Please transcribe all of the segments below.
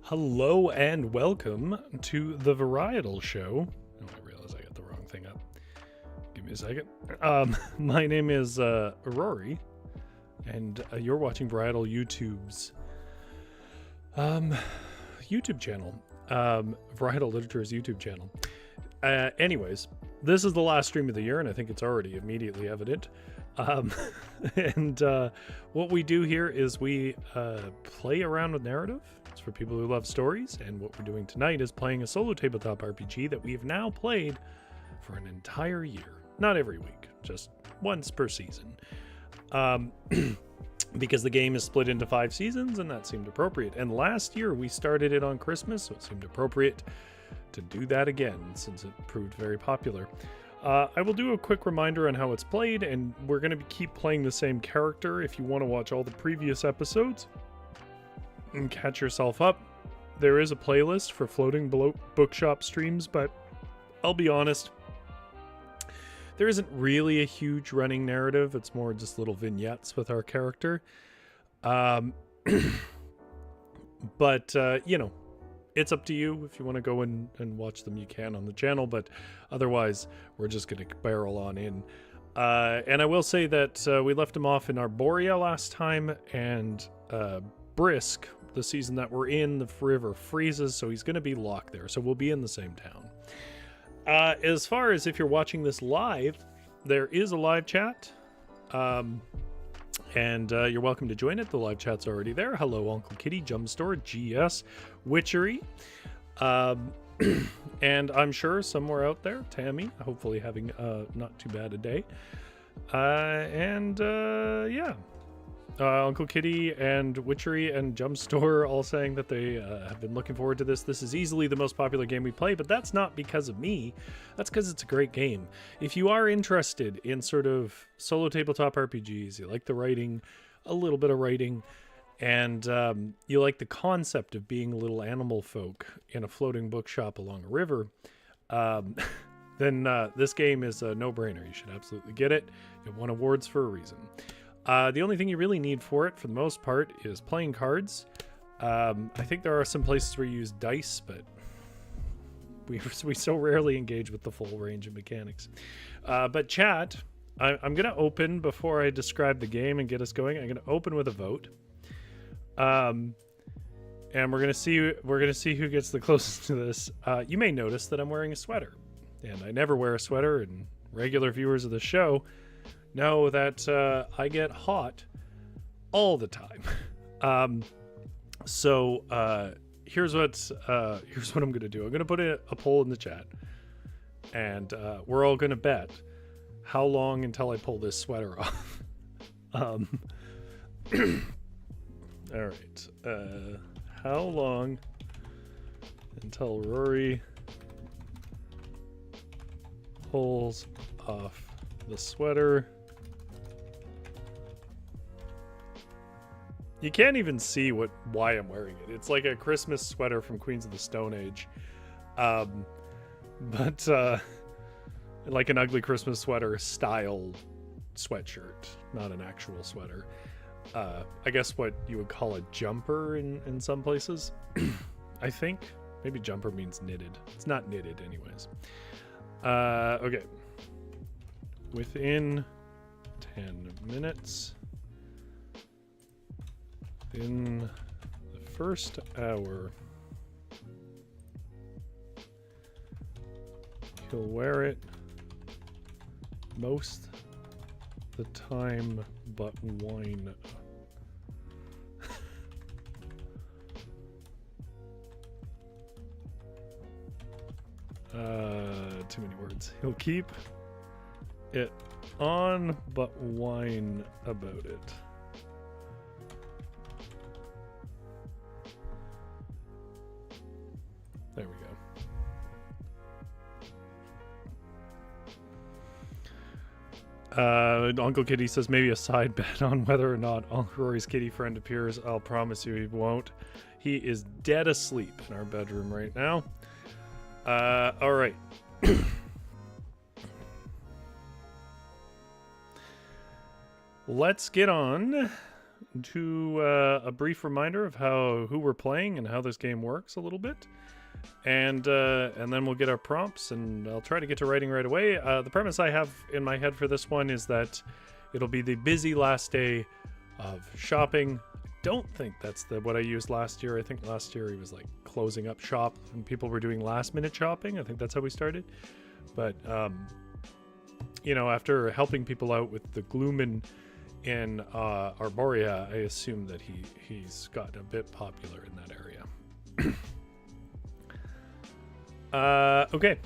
Hello and welcome to the Varietal show. Oh, I realize I got the wrong thing up. Give me a second. My name is Rory, and you're watching Varietal YouTube's YouTube channel. Varietal Literature's YouTube channel. Anyways, this is the last stream of the year, and I think it's already immediately evident. And what we do here is we play around with narrative. It's for people who love stories, and what we're doing tonight is playing a solo tabletop RPG that we have now played for an entire year. Not every week, just once per season. Because the game is split into 5 seasons, and that seemed appropriate. And last year we started it on Christmas, so it seemed appropriate to do that again, since it proved very popular. I will do a quick reminder on how it's played, and we're going to keep playing the same character. If you want to watch all the previous episodes and catch yourself up, there is a playlist for Floating Bookshop streams, but I'll be honest, there isn't really a huge running narrative. It's more just little vignettes with our character. But, you know, it's up to you. If you want to go and watch them, you can on the channel, but otherwise we're just going to barrel on in. And I will say that we left him off in Arborea last time, and Brisk, the season that we're in, the river freezes, so he's going to be locked there. So we'll be in the same town. As far as if you're watching this live, there is a live chat. And you're welcome to join it. The live chat's already there. Hello, Uncle Kitty, Jumpstore, GS, Witchery. And I'm sure somewhere out there, Tammy, hopefully having not too bad a day. Yeah. Uncle Kitty and Witchery and Jumpstore all saying that they have been looking forward to this. This is easily the most popular game we play, but that's not because of me. That's because it's a great game. If you are interested in sort of solo tabletop RPGs, you like the writing, a little bit of writing, and you like the concept of being little animal folk in a floating bookshop along a river, then this game is a no-brainer. You should absolutely get it. It won awards for a reason. The only thing you really need for it, for the most part, is playing cards. I think there are some places where you use dice, but we so rarely engage with the full range of mechanics. But chat, I'm going to open, before I describe the game and get us going, I'm going to open with a vote. And we're going to see who gets the closest to this. You may notice that I'm wearing a sweater, and I never wear a sweater, and regular viewers of the show know that I get hot all the time. Here's what I'm gonna do. I'm gonna put a poll in the chat, and we're all gonna bet how long until I pull this sweater off. All right. How long until Rory pulls off the sweater? You can't even see why I'm wearing it. It's like a Christmas sweater from Queens of the Stone Age. But like an ugly Christmas sweater style sweatshirt, not an actual sweater. I guess what you would call a jumper in some places. I think. Maybe jumper means knitted. It's not knitted anyways. Okay. Within 10 minutes. In the first hour, he'll wear it most the time but wine. Too many words. He'll keep it on but whine about it. There we go. Uncle Kitty says maybe a side bet on whether or not Uncle Rory's kitty friend appears. I'll promise you he won't. He is dead asleep in our bedroom right now. All right. Let's get on to a brief reminder of who we're playing and how this game works a little bit. And then we'll get our prompts, and I'll try to get to writing right away. The premise I have in my head for this one is that it'll be the busy last day of shopping. I don't think that's what I used last year. I think last year it was like closing up shop and people were doing last-minute shopping. I think that's how we started. But, after helping people out with the gloom in Arborea, I assume that he's gotten a bit popular in that area. Okay.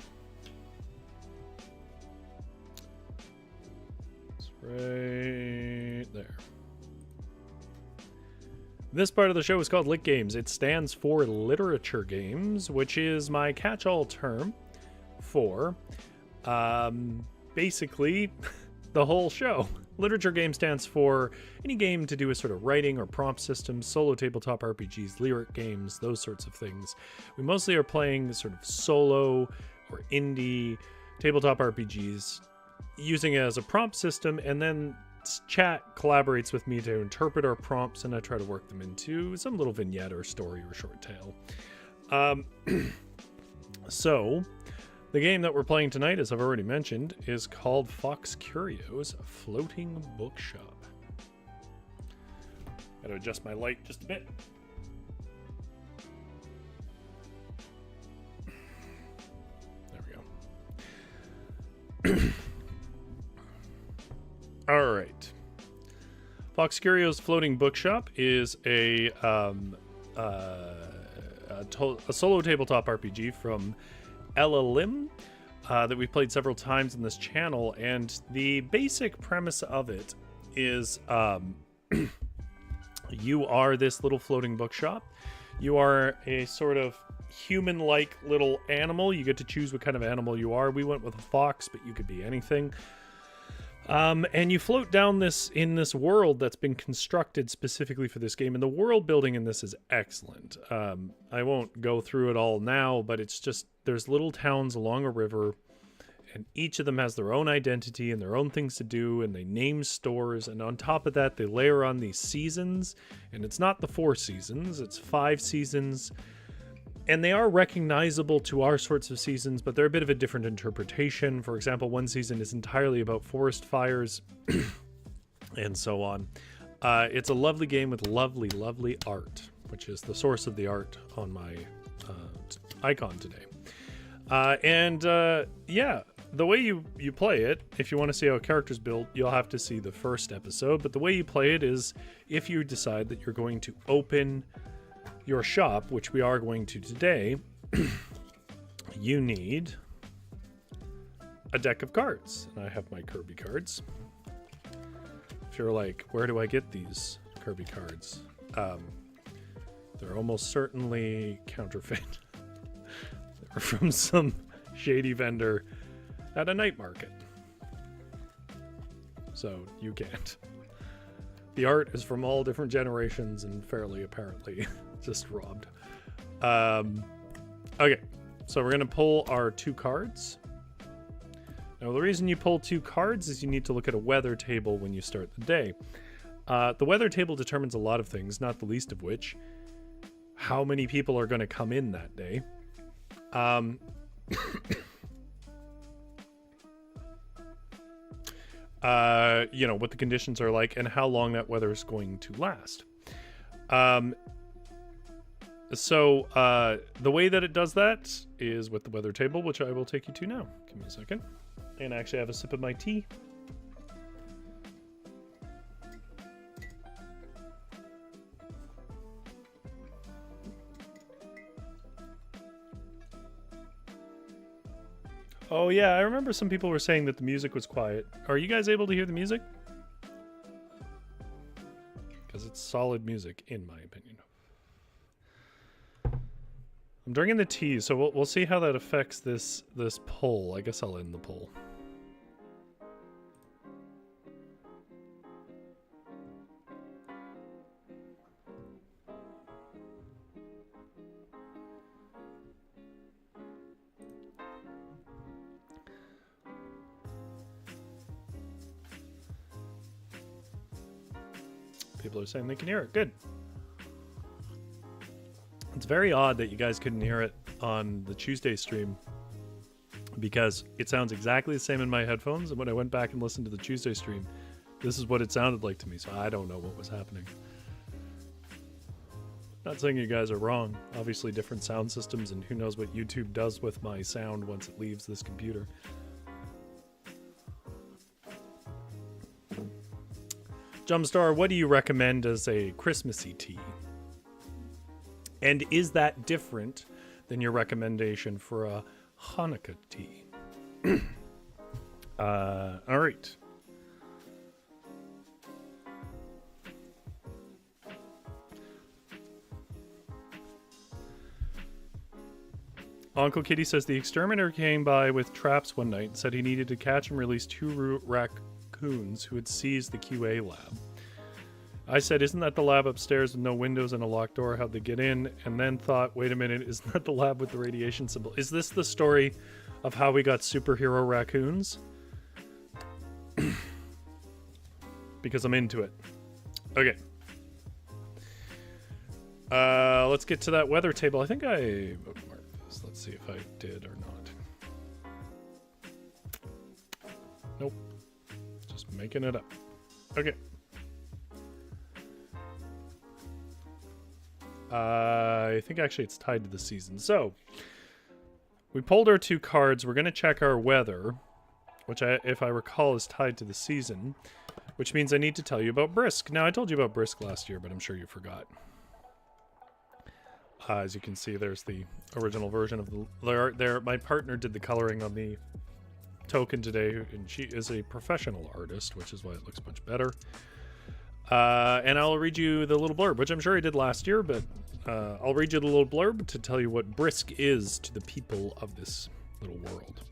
It's right there. This part of the show is called Lit Games. It stands for literature games, which is my catch-all term for basically the whole show. Literature game stands for any game to do with sort of writing or prompt systems, solo tabletop RPGs, lyric games, those sorts of things. We mostly are playing sort of solo or indie tabletop RPGs, using it as a prompt system, and then chat collaborates with me to interpret our prompts, and I try to work them into some little vignette or story or short tale. So the game that we're playing tonight, as I've already mentioned, is called Fox Curio's Floating Bookshop. Gotta adjust my light just a bit. There we go. All right. Fox Curio's Floating Bookshop is a solo tabletop RPG from LLM that we've played several times in this channel, and the basic premise of it is you are this little floating bookshop. You are a sort of human-like little animal. You get to choose what kind of animal you are. We went with a fox, but you could be anything. And you float down in this world that's been constructed specifically for this game, and the world building in this is excellent. I won't go through it all now, but it's just, there's little towns along a river, and each of them has their own identity and their own things to do, and they name stores, and on top of that, they layer on these seasons, and it's not the 4 seasons, it's 5 seasons. And they are recognizable to our sorts of seasons, but they're a bit of a different interpretation. For example, one season is entirely about forest fires, and so on. It's a lovely game with lovely, lovely art, which is the source of the art on my icon today. Yeah, the way you play it, if you want to see how a character's built, you'll have to see the first episode. But the way you play it is, if you decide that you're going to open your shop, which we are going to today, you need a deck of cards. And I have my Kirby cards. If you're like, where do I get these Kirby cards? They're almost certainly counterfeit. They're from some shady vendor at a night market. So you can't. The art is from all different generations and fairly apparently just robbed. Okay, so we're gonna pull our 2 cards. Now the reason you pull 2 cards is you need to look at a weather table when you start the day. The weather table determines a lot of things, not the least of which how many people are going to come in that day. What the conditions are like and how long that weather is going to last. So the way that it does that is with the weather table, which I will take you to now. Give me a second. And actually have a sip of my tea. Oh yeah, I remember some people were saying that the music was quiet. Are you guys able to hear the music? Because it's solid music, in my opinion. I'm drinking the tea, so we'll see how that affects this poll. I guess I'll end the poll. People are saying they can hear it. Good. It's very odd that you guys couldn't hear it on the Tuesday stream, because it sounds exactly the same in my headphones, and when I went back and listened to the Tuesday stream, this is what it sounded like to me, so I don't know what was happening. Not saying you guys are wrong. Obviously different sound systems, and who knows what YouTube does with my sound once it leaves this computer. Jumpstar, what do you recommend as a Christmassy tea? And is that different than your recommendation for a Hanukkah tea? All right. Uncle Kitty says the exterminator came by with traps one night and said he needed to catch and release 2 raccoons who had seized the QA lab. I said, isn't that the lab upstairs with no windows and a locked door? How'd they get in? And then thought, wait a minute, isn't that the lab with the radiation symbol? Is this the story of how we got superhero raccoons? Because I'm into it. Okay. Let's get to that weather table. I think I bookmarked this. Let's see if I did or not. Nope. Just making it up. Okay. I think actually it's tied to the season. So, we pulled our 2 cards. We're going to check our weather, which, if I recall, is tied to the season, which means I need to tell you about Brisk. Now, I told you about Brisk last year, but I'm sure you forgot. As you can see, there's the original version of the art there. My partner did the coloring on the token today, and she is a professional artist, which is why it looks much better. And I'll read you the little blurb, which I'm sure I did last year, but I'll read you the little blurb to tell you what Brisk is to the people of this little world.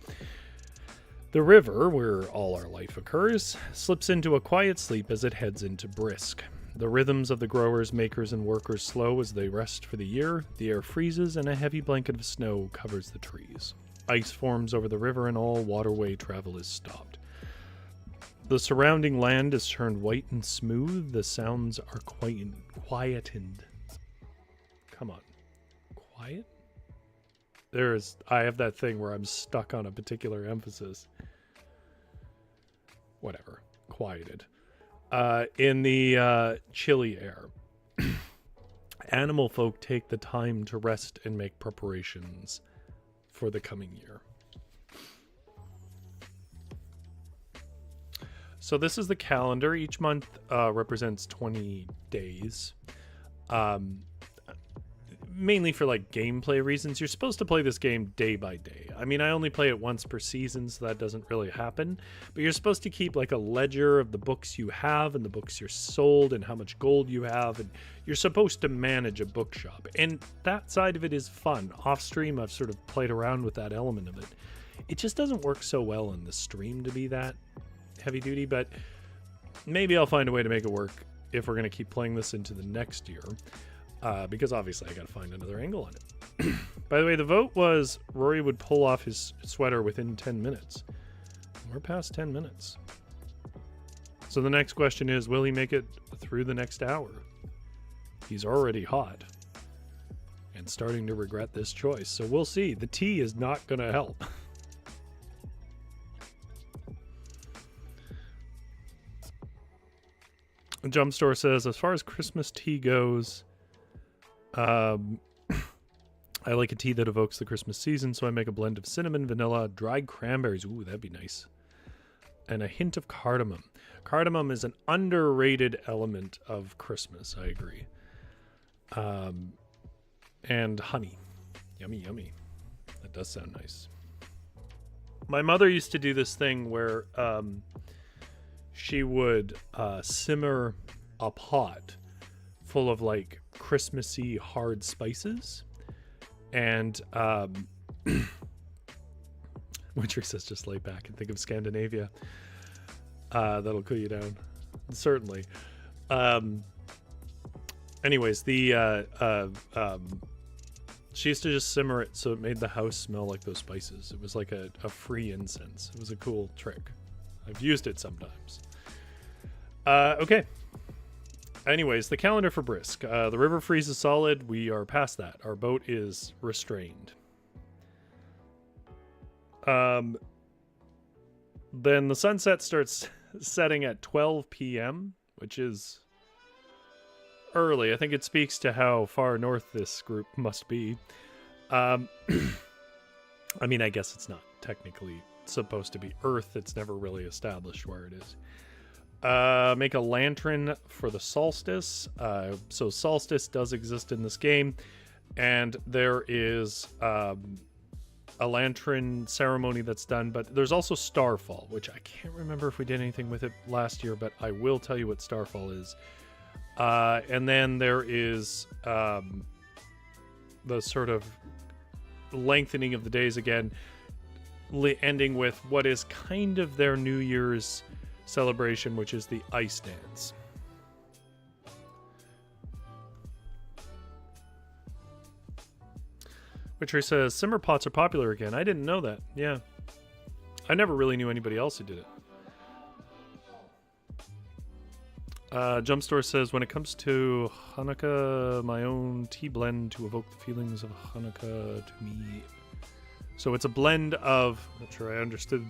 The river, where all our life occurs, slips into a quiet sleep as it heads into Brisk. The rhythms of the growers, makers, and workers slow as they rest for the year. The air freezes, and a heavy blanket of snow covers the trees. Ice forms over the river, and all waterway travel is stopped. The surrounding land is turned white and smooth. The sounds are quietened. Come on. Quiet? I have that thing where I'm stuck on a particular emphasis. Whatever. Quieted. In the chilly air. Animal folk take the time to rest and make preparations for the coming year. So this is the calendar. Each month represents 20 days. Mainly for like gameplay reasons. You're supposed to play this game day by day. I mean, I only play it once per season, so that doesn't really happen. But you're supposed to keep like a ledger of the books you have and the books you're sold and how much gold you have. And you're supposed to manage a bookshop. And that side of it is fun. Off stream, I've sort of played around with that element of it. It just doesn't work so well in the stream to be that heavy duty, but maybe I'll find a way to make it work if we're going to keep playing this into the next year. Because obviously I got to find another angle on it. By the way, the vote was Rory would pull off his sweater within 10 minutes. We're past 10 minutes. So the next question is, will he make it through the next hour? He's already hot and starting to regret this choice. So we'll see. The tea is not going to help. Jumpstore says, as far as Christmas tea goes, I like a tea that evokes the Christmas season, so I make a blend of cinnamon, vanilla, dried cranberries. Ooh, that'd be nice. And a hint of cardamom. Cardamom is an underrated element of Christmas, I agree. And honey. Yummy, yummy. That does sound nice. My mother used to do this thing where she would simmer a pot full of like Christmassy hard spices, and Witcher says just lay back and think of Scandinavia. That'll cool you down, certainly. Anyways, she used to just simmer it so it made the house smell like those spices. It was like a free incense. It was a cool trick. I've used it sometimes. Okay. Anyways, the calendar for Brisk. The river freezes solid. We are past that. Our boat is restrained. Then the sunset starts setting at 12 p.m., which is early. I think it speaks to how far north this group must be. I mean, I guess it's not technically supposed to be Earth. It's never really established where it is. Make a lantern for the solstice. So solstice does exist in this game, and there is a lantern ceremony that's done, but there's also Starfall, which I can't remember if we did anything with it last year, but I will tell you what Starfall is. And then there is the sort of lengthening of the days again, ending with what is kind of their New Year's celebration, which is the ice dance. Witchery says, simmer pots are popular again. I didn't know that. Yeah. I never really knew anybody else who did it. Jumpstore says, when it comes to Hanukkah, my own tea blend to evoke the feelings of Hanukkah to me. So it's a blend of, not sure I understood.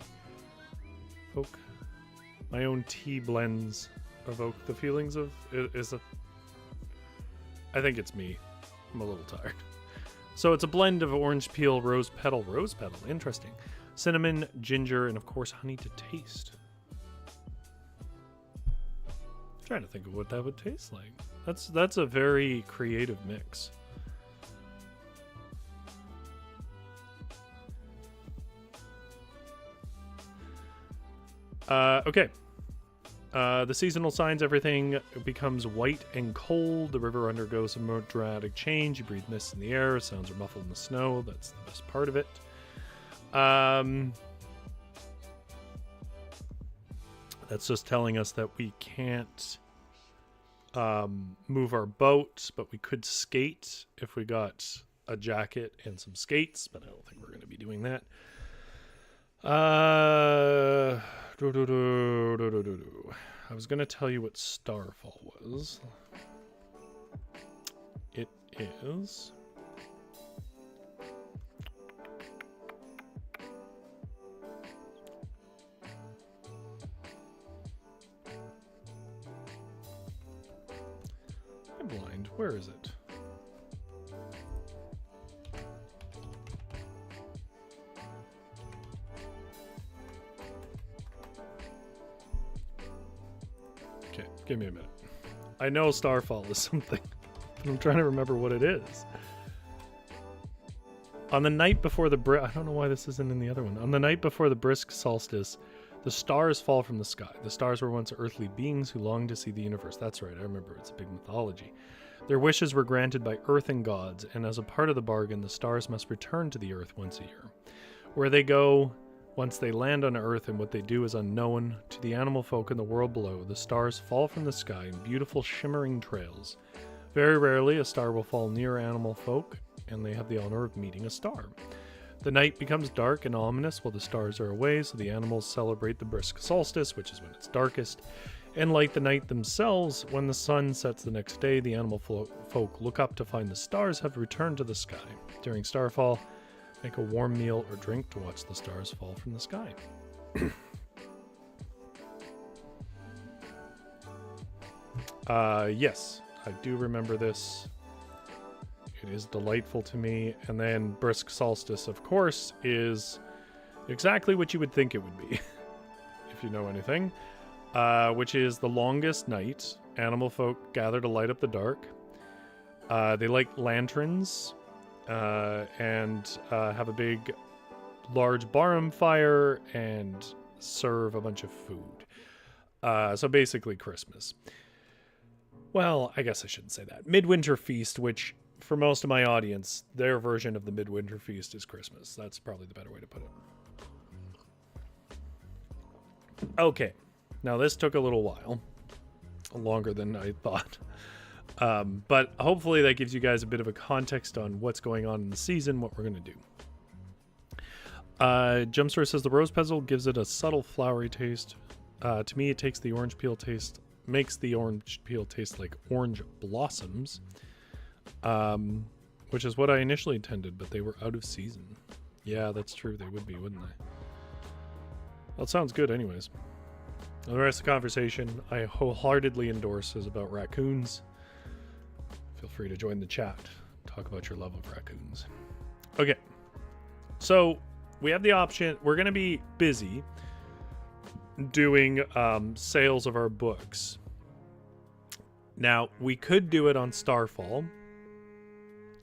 My own tea blends evoke the feelings of, I think it's me. I'm a little tired. So it's a blend of orange peel, rose petal, interesting. Cinnamon, ginger, and of course honey to taste. I'm trying to think of what that would taste like. That's a very creative mix. Okay. The seasonal signs, everything becomes white and cold. The river undergoes a more dramatic change. You breathe mist in the air. Sounds are muffled in the snow. That's the best part of it. That's just telling us that we can't move our boat, but we could skate if we got a jacket and some skates, but I don't think we're going to be doing that. I was going to tell you what Starfall was. It is... I'm blind. Where is it? Okay, give me a minute. I know Starfall is something, but I'm trying to remember what it is. On the night before the I don't know why this isn't in the other one. On the night before the brisk solstice, the stars fall from the sky. The stars were once earthly beings who longed to see the universe. That's right, I remember. It's a big mythology. Their wishes were granted by earth and gods, and as a part of the bargain, the stars must return to the earth once a year. Where they go once they land on earth and what they do is unknown to the animal folk in the world below. The stars fall from the sky in beautiful shimmering trails. Very rarely a star will fall near animal folk, and they have the honor of meeting a star. The night becomes dark and ominous while the stars are away, so the animals celebrate the brisk solstice, which is when it's darkest, and light the night themselves. When the sun sets the next day, the animal folk look up to find the stars have returned to the sky. During Starfall, make a warm meal or drink to watch the stars fall from the sky. Yes, I do remember this. It is delightful to me. And then brisk solstice, of course, is exactly what you would think it would be, if you know anything, which is the longest night. Animal folk gather to light up the dark. They light lanterns and have a big, large bonfire and serve a bunch of food. So basically Christmas. Well, I guess I shouldn't say that. Midwinter Feast, which for most of my audience, their version of the Midwinter Feast is Christmas. That's probably the better way to put it. Okay. Now, this took a little while. Longer than I thought. But hopefully that gives you guys a bit of a context on what's going on in the season, what we're going to do. Jumpstore says the rose petal gives it a subtle flowery taste. To me, it takes the orange peel taste makes the orange peel taste like orange blossoms, which is what I initially intended, but they were out of season. Yeah, that's true. They would be, wouldn't they? Well, it sounds good anyways. The rest of the conversation I wholeheartedly endorse is about raccoons. Feel free to join the chat. Talk about your love of raccoons. Okay. So we have the option. We're going to be busy doing sales of our books. Now, we could do it on Starfall,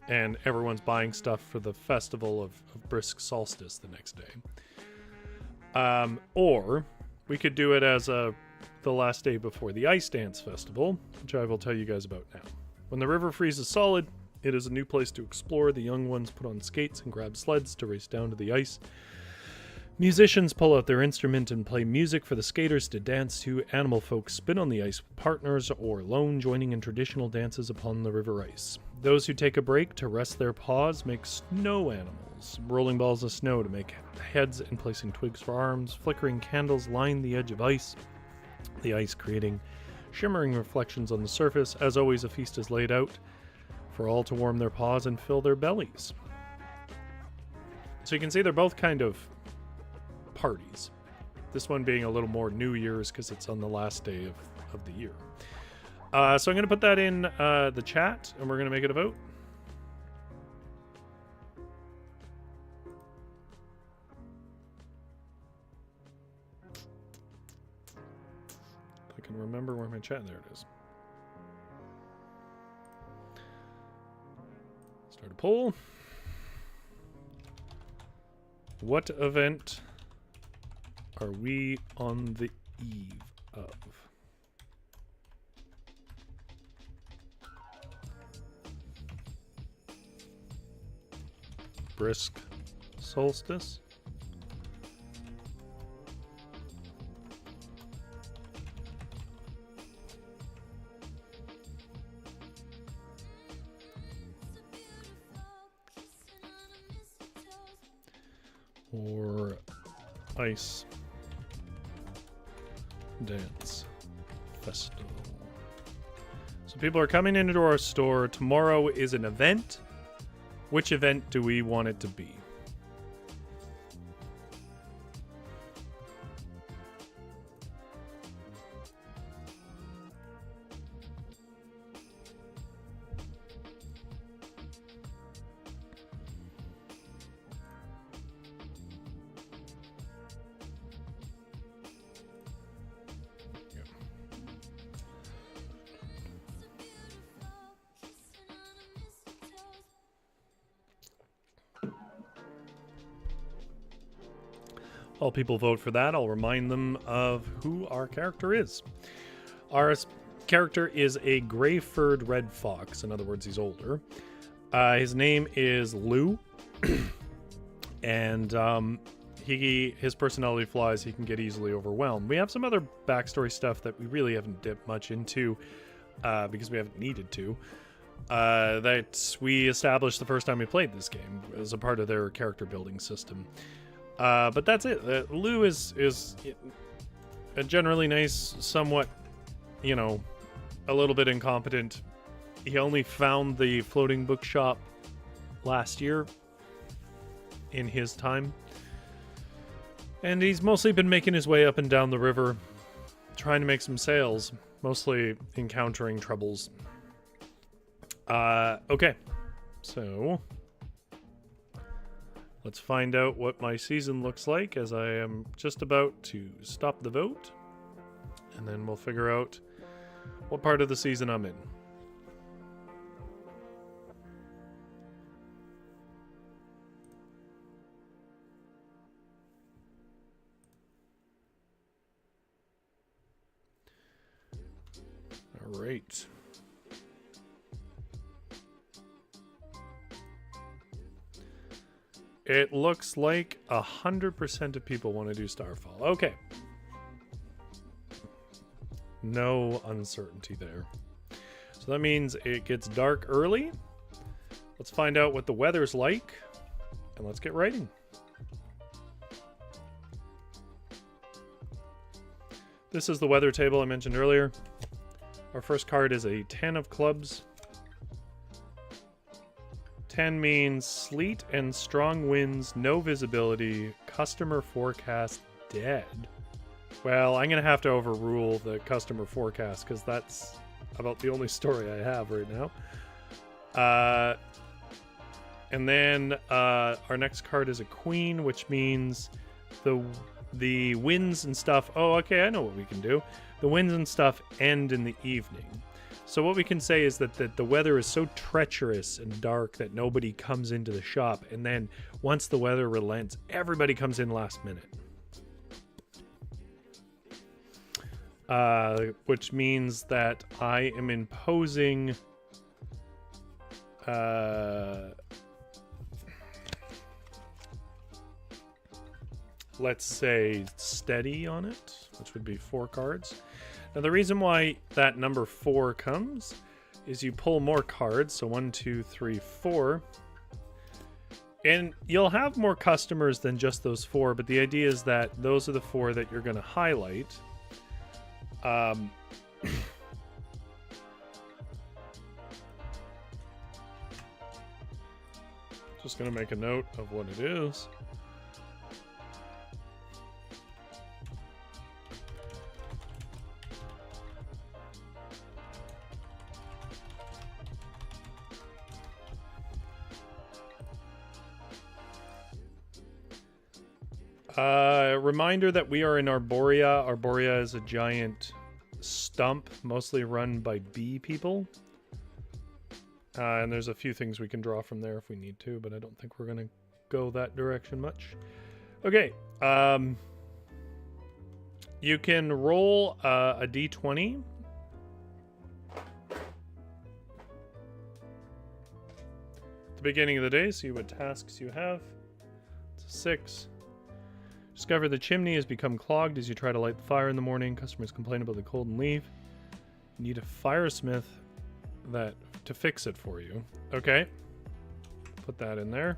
and everyone's buying stuff for the festival of Brisk Solstice the next day. Or we could do it as the last day before the Ice Dance Festival, which I will tell you guys about now. When the river freezes solid, it is a new place to explore. The young ones put on skates and grab sleds to race down to the ice. Musicians pull out their instrument and play music for the skaters to dance to. Animal folk spin on the ice with partners or alone, joining in traditional dances upon the river ice. Those who take a break to rest their paws make snow animals, rolling balls of snow to make heads and placing twigs for arms. Flickering candles line the edge of ice, the ice creating shimmering reflections on the surface. As always, a feast is laid out for all to warm their paws and fill their bellies. So you can see they're both kind of parties. This one being a little more New Year's because it's on the last day of the year. So I'm going to put that in the chat, and we're going to make it a vote. If I can remember where my chat, there it is. Start a poll. What event are we on the eve of? Brisk Solstice? Or Ice Dance Festival. So people are coming into our store. Tomorrow is an event. Which event do we want it to be? While people vote for that, I'll remind them of who our character is. Our character is a gray-furred red fox. In other words, he's older. His name is Lou. And his personality flaws, he can get easily overwhelmed. We have some other backstory stuff that we really haven't dipped much into because we haven't needed to. That we established the first time we played this game as a part of their character building system. But that's it. Lou is a generally nice, somewhat, a little bit incompetent. He only found the Floating Bookshop last year in his time. And he's mostly been making his way up and down the river, trying to make some sales, mostly encountering troubles. Okay. So let's find out what my season looks like as I am just about to stop the vote. And then we'll figure out what part of the season I'm in. All right. It looks like 100% of people want to do Starfall. Okay. No uncertainty there. So that means it gets dark early. Let's find out what the weather's like, and let's get writing. This is the weather table I mentioned earlier. Our first card is a 10 of clubs. 10 means sleet and strong winds, no visibility, customer forecast dead. Well, I'm going to have to overrule the customer forecast because that's about the only story I have right now. And then our next card is a queen, which means the winds and stuff. Oh, okay, I know what we can do. The winds and stuff end in the evening. So what we can say is that the weather is so treacherous and dark that nobody comes into the shop. And then once the weather relents, everybody comes in last minute. Which means that I am imposing... let's say steady on it, which would be 4 cards. Now the reason why that number 4 comes is you pull more cards, so 1, 2, 3, 4, and you'll have more customers than just those 4, but the idea is that those are the 4 that you're going to highlight. Just going to make a note of what it is. Reminder that we are in Arborea. Arborea is a giant stump, mostly run by bee people. And there's a few things we can draw from there if we need to, but I don't think we're going to go that direction much. Okay. You can roll a d20. At the beginning of the day, see what tasks you have. It's a 6. Discover the chimney has become clogged as you try to light the fire in the morning. Customers complain about the cold and leave. You need a firesmith to fix it for you. Okay. Put that in there.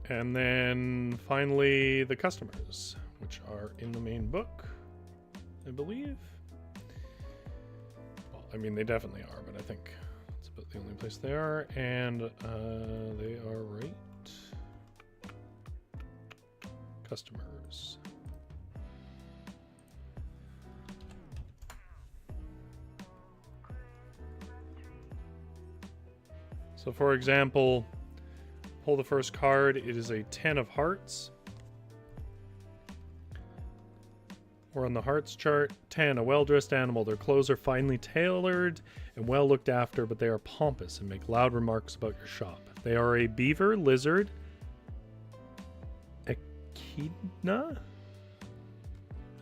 And then finally the customers, which are in the main book, I believe. Well, I mean, they definitely are, but I think it's about the only place they are. And they are right. Customers. So for example, pull the first card. It is a 10 of hearts. We're on the hearts chart. 10, a well-dressed animal. Their clothes are finely tailored and well looked after, but they are pompous and make loud remarks about your shop. They are a beaver, lizard, echidna?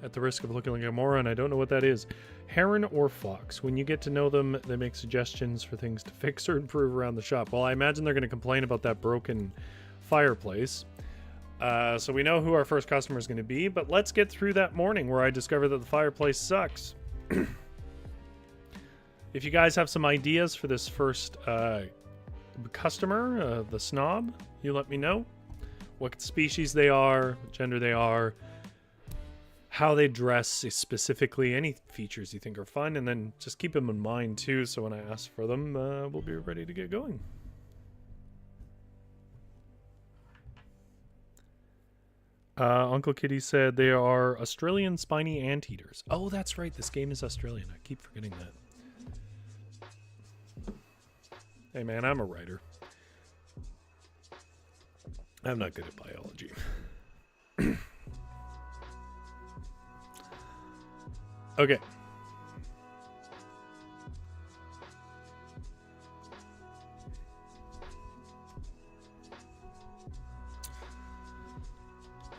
At the risk of looking like a moron, I don't know what that is. Heron or fox. When you get to know them, they make suggestions for things to fix or improve around the shop. Well, I imagine they're going to complain about that broken fireplace. So we know who our first customer is going to be, but let's get through that morning where I discover that the fireplace sucks. If you guys have some ideas for this first customer, the snob, you let me know. What species they are, what gender they are, how they dress specifically, any features you think are fun, and then just keep them in mind too, so when I ask for them, we'll be ready to get going. Uncle Kitty said they are Australian spiny anteaters. Oh, that's right, this game is Australian. I keep forgetting that. Hey man, I'm a writer. I'm not good at biology. Okay.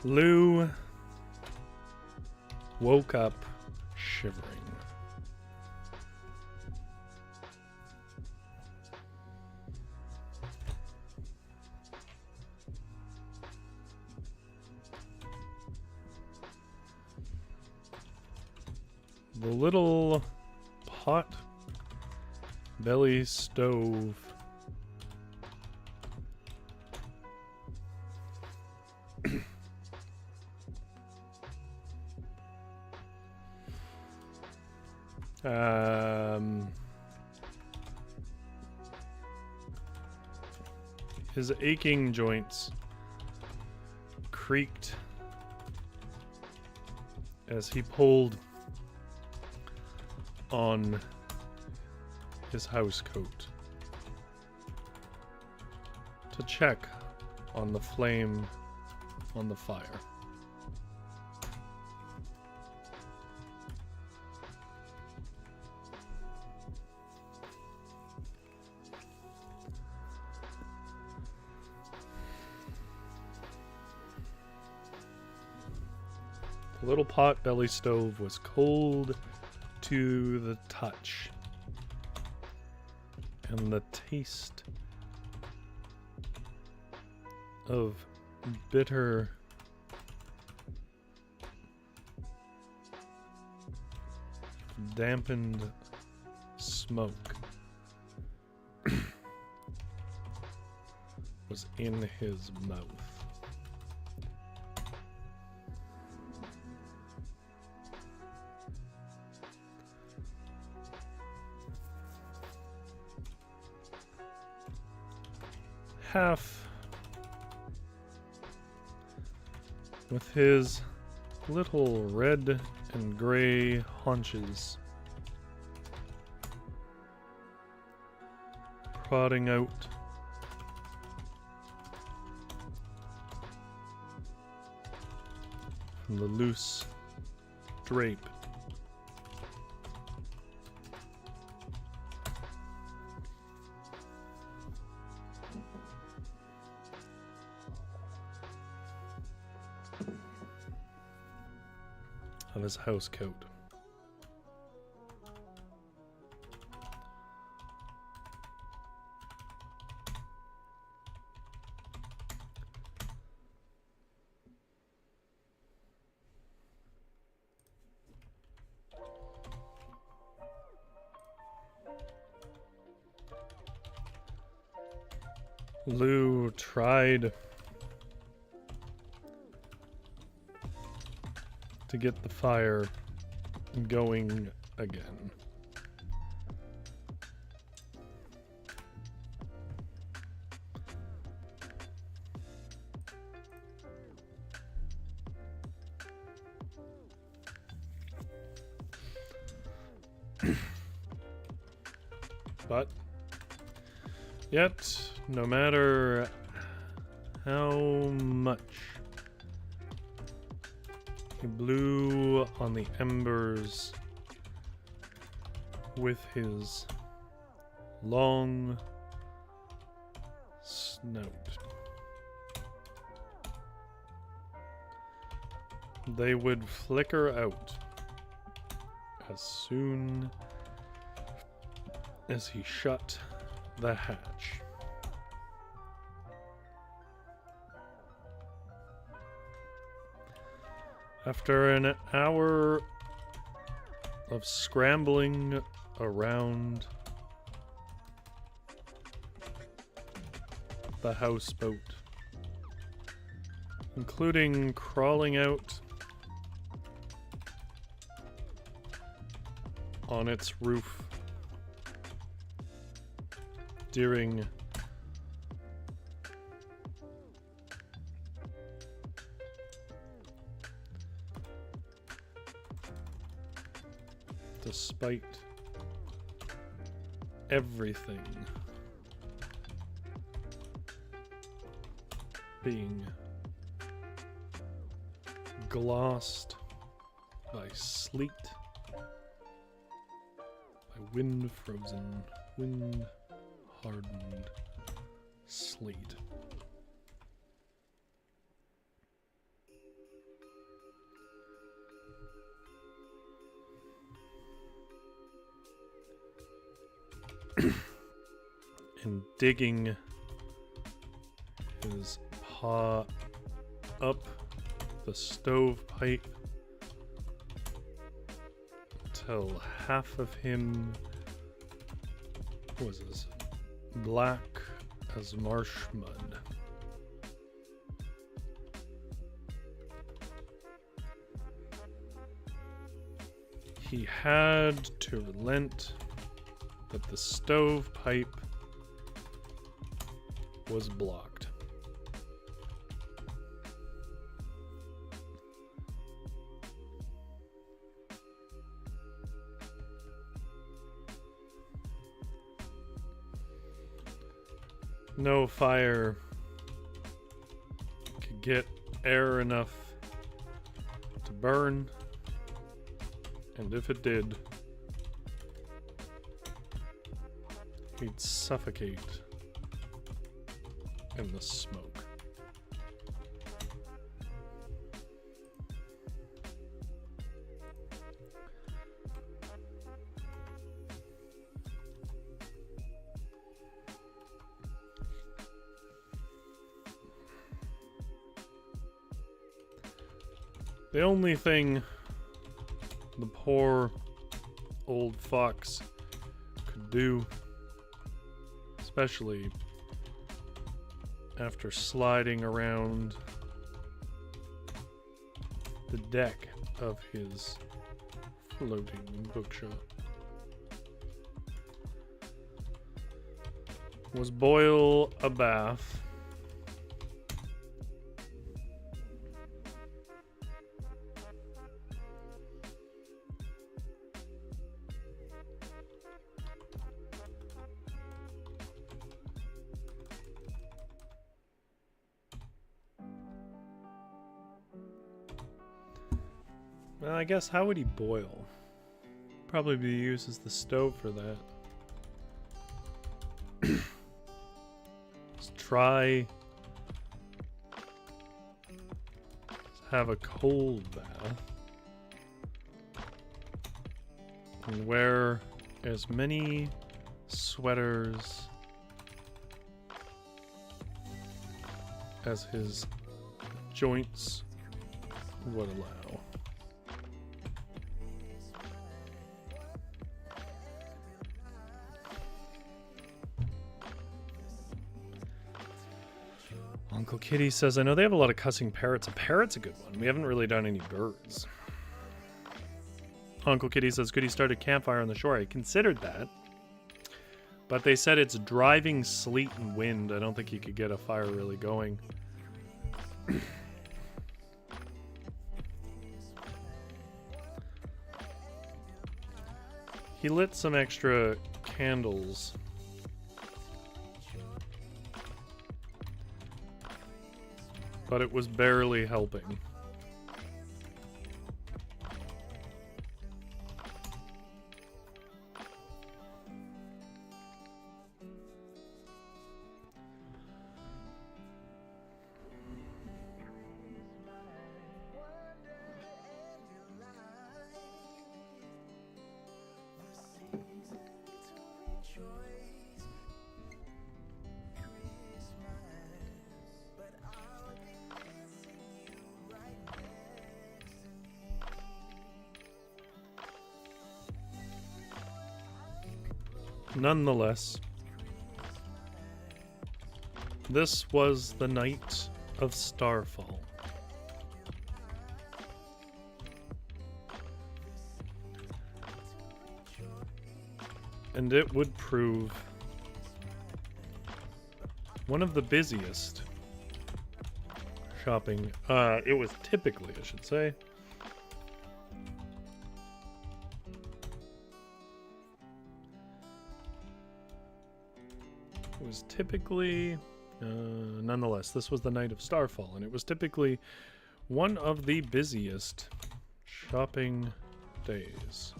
Lou woke up shivering. the little pot belly stove. His aching joints creaked as he pulled on his housecoat to check on the flame on the fire. The little pot belly stove was cold to the touch, and the taste of bitter dampened smoke was in his mouth. Half with his little red and gray haunches prodding out from the loose drape. Of his housecoat. Lou tried to get the fire going again. But yet, no matter how much he blew on the embers with his long snout, they would flicker out as soon as he shut the hatch. After an hour of scrambling around the houseboat, including crawling out on its roof during despite everything being glossed by sleet, by wind-frozen, wind-hardened sleet. And digging his paw up the stovepipe tell half of him was as black as marsh mud. He had to relent that the stovepipe was blocked. No fire could get air enough to burn, and if it did, he'd suffocate in the smoke. The only thing the poor old fox could do, especially after sliding around the deck of his floating bookshop, was boil a bath Well, I guess how would he boil? Probably be used as the stove for that. Let's try have a cold bath and wear as many sweaters as his joints would allow. Uncle Kitty says, I know they have a lot of cussing parrots. A parrot's a good one. We haven't really done any birds. Uncle Kitty says, could he start a campfire on the shore? I considered that. But they said it's driving sleet and wind. I don't think you could get a fire really going. He lit some extra candles. But it was barely helping. Nonetheless, this was the night of Starfall. And it would prove one of the busiest shopping. It was typically, I should say. It was typically, nonetheless, this was the night of Starfall, and it was typically one of the busiest shopping days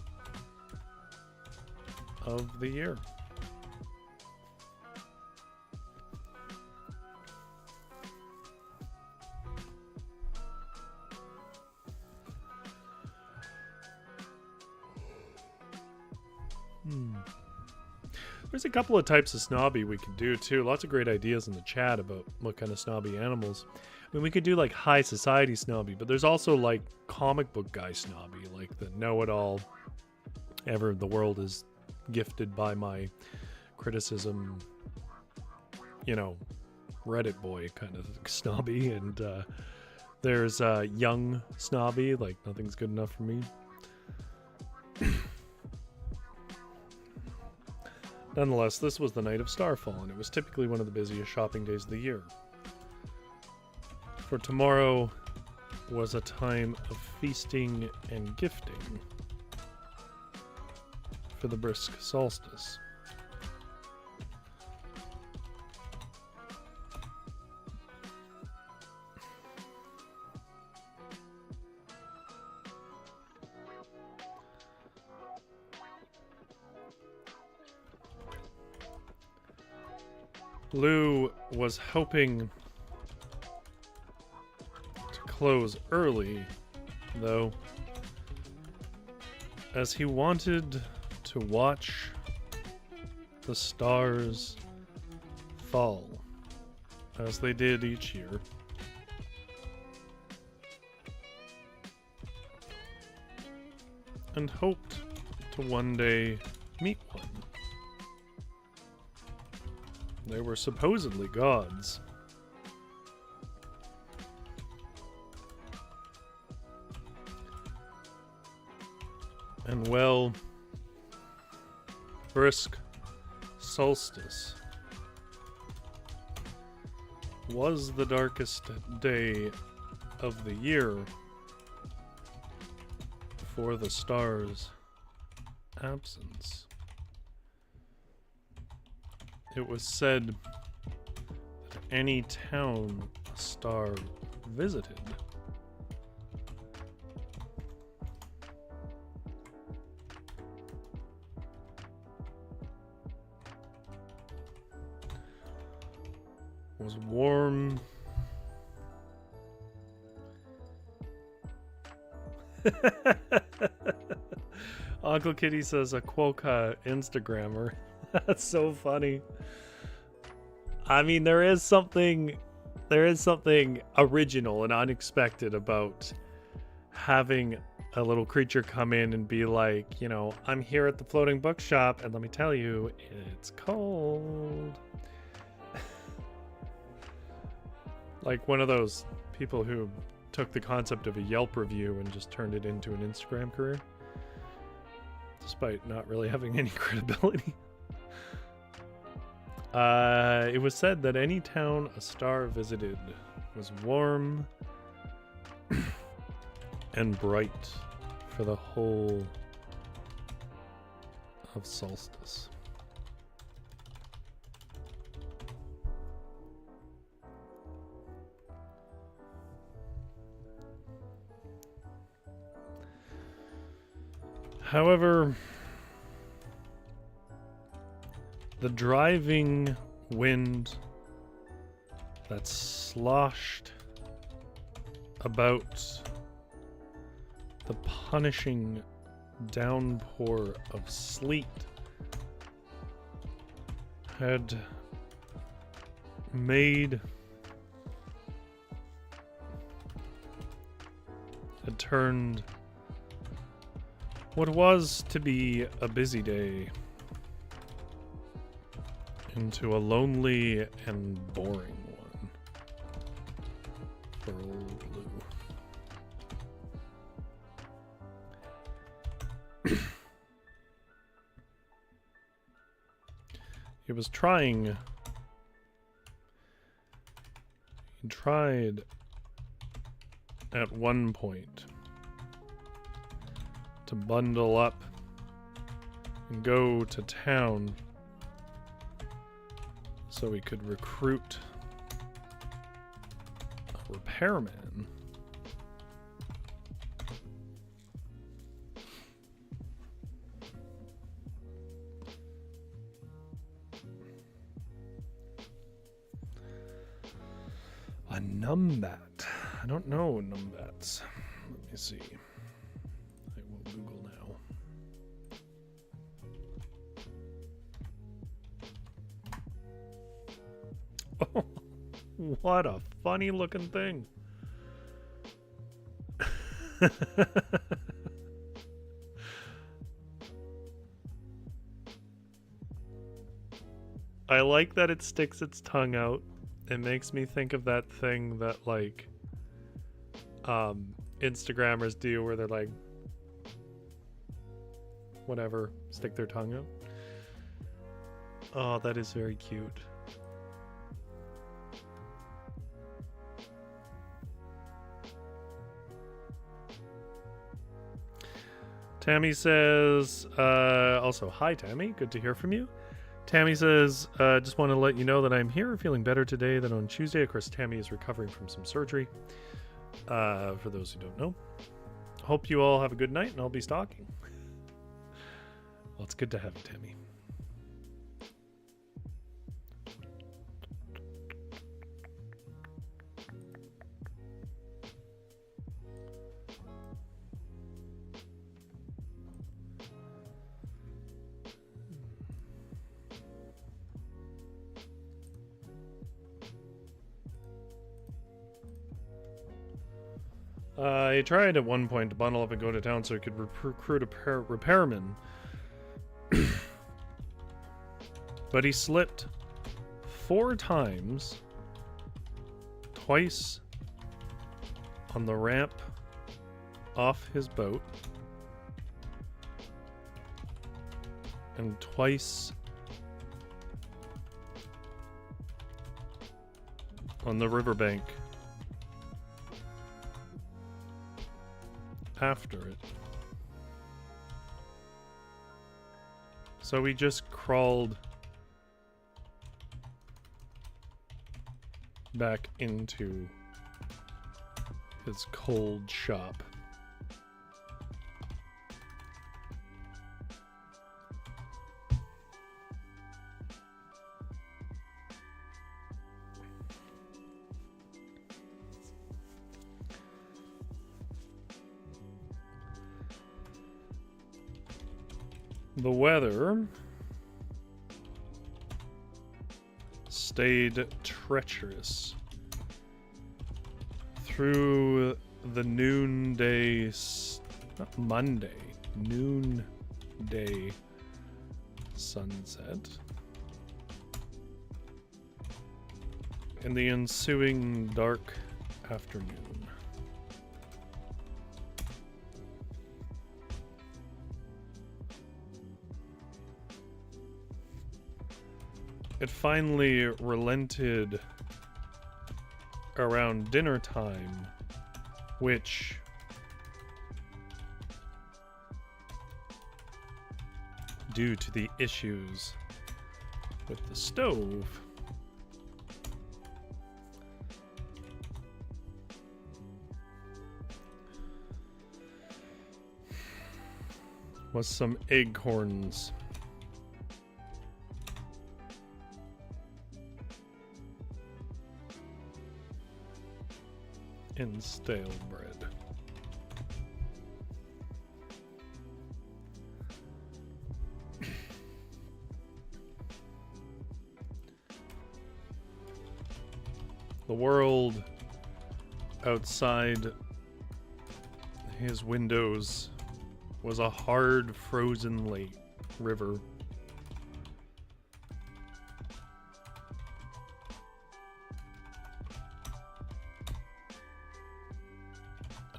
of the year. There's a couple of types of snobby we could do too. Lots of great ideas in the chat about what kind of snobby animals. I mean, we could do like high society snobby, but there's also like comic book guy snobby, like the know-it-all ever the world is gifted by my criticism, you know, Reddit boy kind of snobby, and there's young snobby, like nothing's good enough for me. Nonetheless, this was the night of Starfall, and it was typically one of the busiest shopping days of the year. For tomorrow was a time of feasting and gifting for the brisk solstice. Lou was hoping to close early, though, as he wanted to watch the stars fall, as they did each year. And hoped to one day meet one. They were supposedly gods. And well, brisk solstice was the darkest day of the year for the stars' absence. It was said that any town a star visited was warm Uncle Kitty says a Quokka Instagrammer. That's so funny. I mean, there is something original and unexpected about having a little creature come in and be like, you know, I'm here at the Floating Bookshop, and let me tell you, it's cold. Like one of those people who took the concept of a Yelp review and just turned it into an Instagram career, despite not really having any credibility. It was said that any town a star visited was warm and bright for the whole of solstice. However, the driving wind that sloshed about the punishing downpour of sleet had turned what was to be a busy day into a lonely and boring one for old Lou. He was trying. He tried at one point to bundle up and go to town so we could recruit a repairman. A numbat. I don't know numbats. Let me see. I will Google now. Oh, what a funny looking thing. I like that it sticks its tongue out. It makes me think of that thing that like Instagrammers do where they're like whatever, stick their tongue out. Oh, that is very cute. Tammy says, also, hi Tammy, good to hear from you. Tammy says, just want to let you know that I'm here feeling better today than on Tuesday. Of course, Tammy is recovering from some surgery, for those who don't know. Hope you all have a good night, and I'll be stalking. Well, it's good to have you, Tammy. I tried at one point to bundle up and go to town so I could recruit a repairman. But he slipped 4 times, twice on the ramp off his boat, and twice on the riverbank after it. So he just crawled back into his cold shop. The weather stayed treacherous through the noonday, not Monday, noonday sunset. In the ensuing dark afternoon. It finally relented around dinner time, which due to the issues with the stove was some acorns in stale bread. The world outside his windows was a hard, frozen lake river.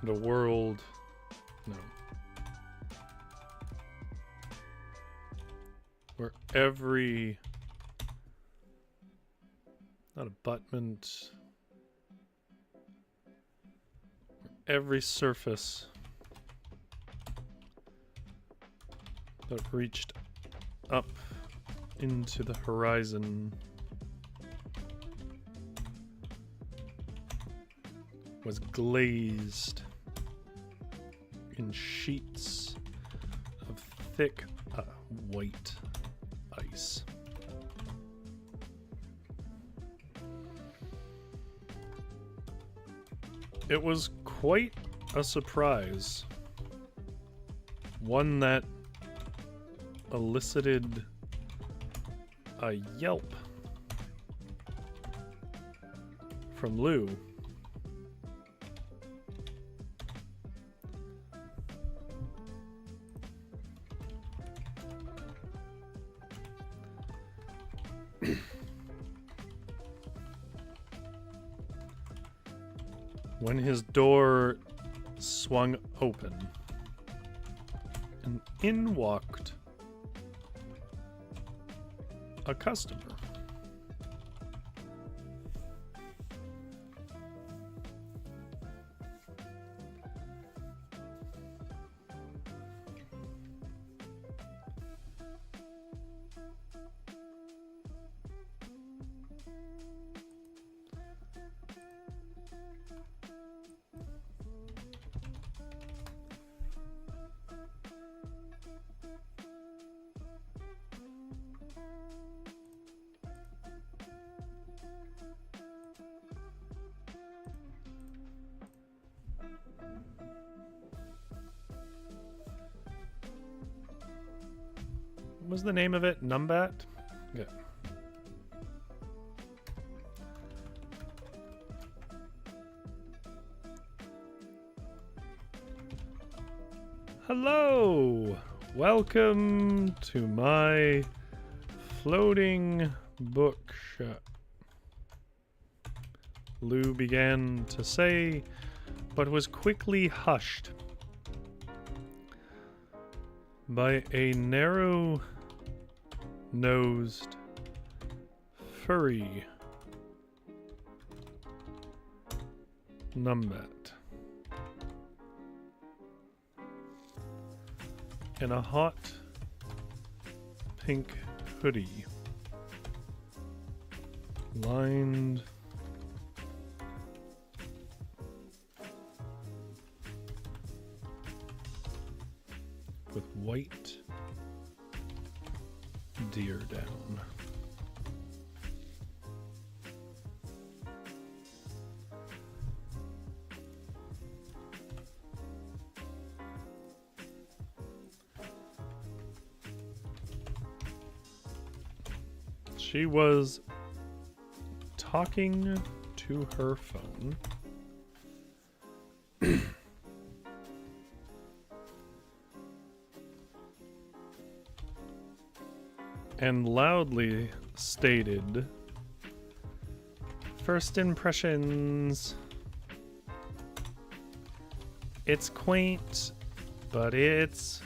And a world, no, where every, not abutment, every surface that reached up into the horizon was glazed in sheets of thick white ice. It was quite a surprise, one that elicited a yelp from Lou. When his door swung open, and in walked a customer. What was the name of it? Numbat? Yeah. Hello! Welcome to my floating bookshop. Lou began to say, but was quickly hushed by a narrow-nosed, furry numbat in a hot pink hoodie lined with white deer down. She was talking to her phone. And loudly stated, first impressions. It's quaint, but it's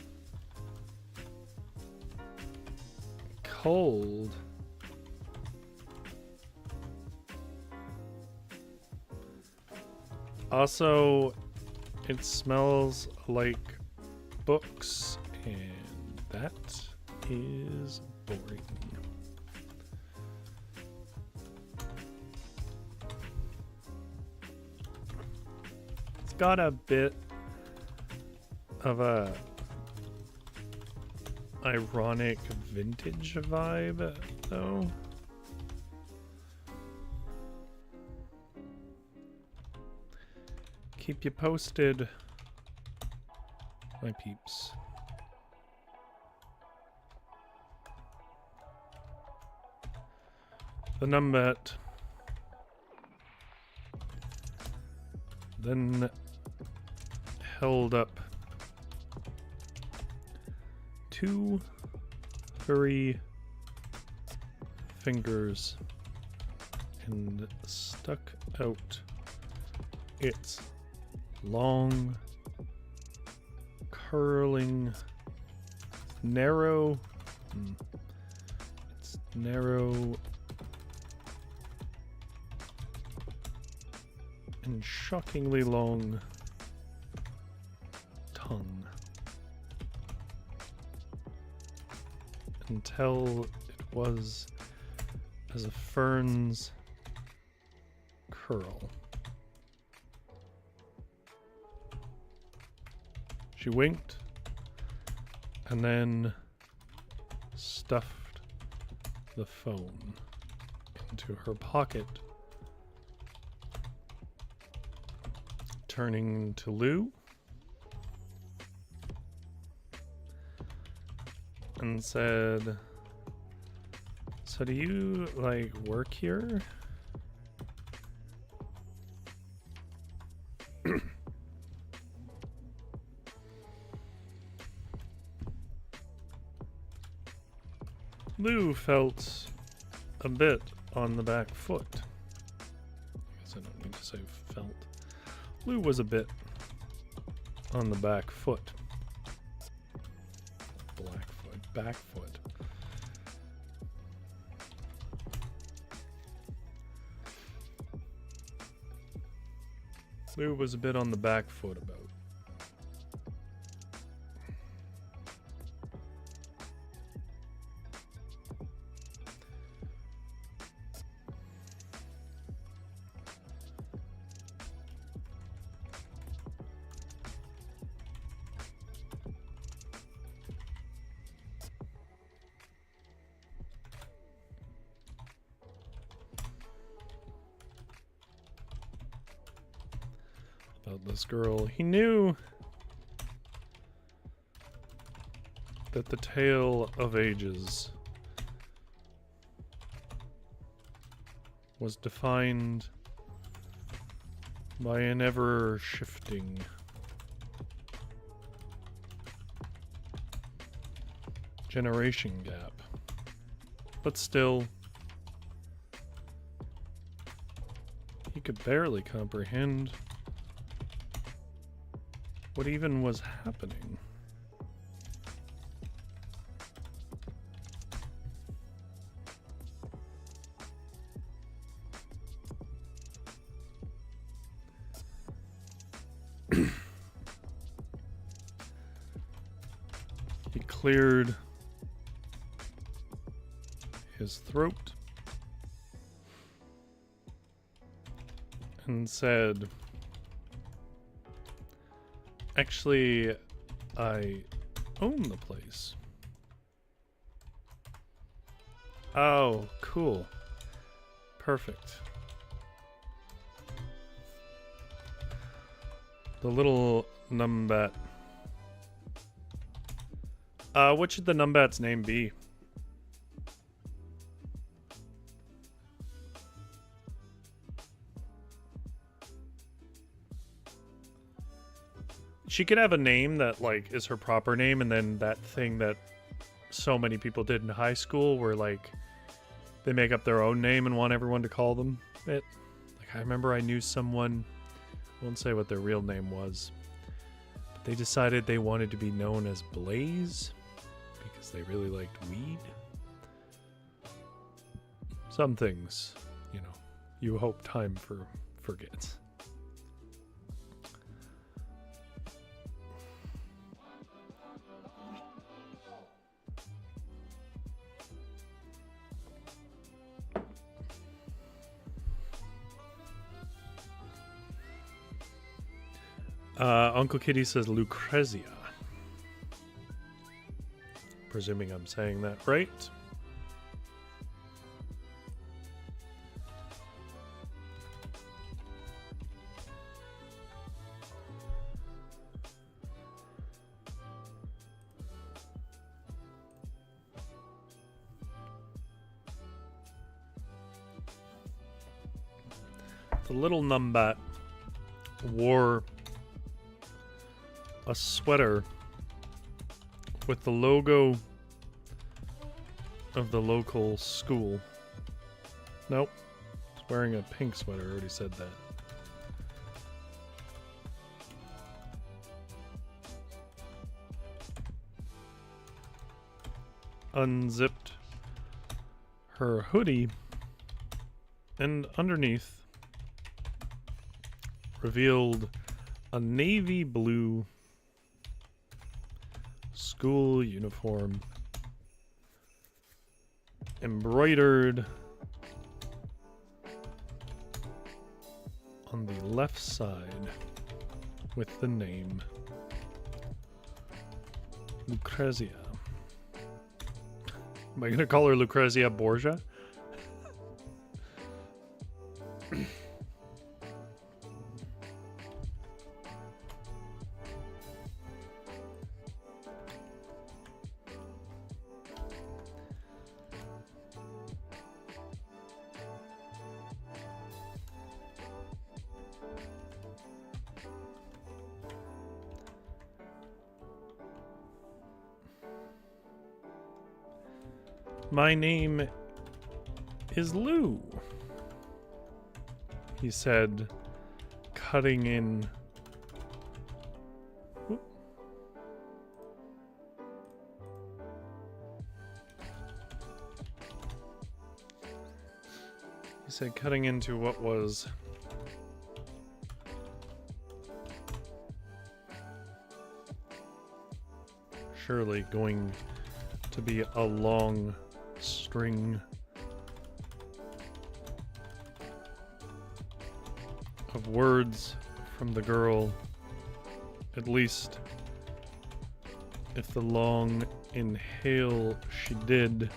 cold. Also, it smells like books, and that is boring. It's got a bit of a ironic vintage vibe, though. Keep you posted, my peeps. The numbat then held up two furry fingers and stuck out its long, curling, narrow, it's narrow and shockingly long tongue until it was as a fern's curl. She winked and then stuffed the phone into her pocket, turning to Lou and said, "So do you, like, work here?" Lou felt a bit on the back foot. I guess I don't need to say felt. Lou was a bit on the back foot. Black foot, back foot. Lou was a bit on the back foot about. This girl, he knew that the tale of ages was defined by an ever-shifting generation gap, but still he could barely comprehend what even was happening. He cleared his throat and said, "Actually, I own the place." Oh, cool. Perfect. The little numbat. What should the numbat's name be? She could have a name that, like, is her proper name, and then that thing that so many people did in high school where, like, they make up their own name and want everyone to call them it. Like, I remember I knew someone, I won't say what their real name was, but they decided they wanted to be known as Blaze because they really liked weed. Some things, you know, you hope time forgets. Uncle Kitty says Lucrezia. Presuming I'm saying that right. The little numbat wore a sweater with the logo of the local school. Nope. He's wearing a pink sweater. I already said that. Unzipped her hoodie and underneath revealed a navy blue school uniform embroidered on the left side with the name Lucrezia. Am I going to call her Lucrezia Borgia? My name is Lou. He said, cutting in. Whoop. He said, cutting into what was surely going to be a long string of words from the girl, at least if the long inhale she did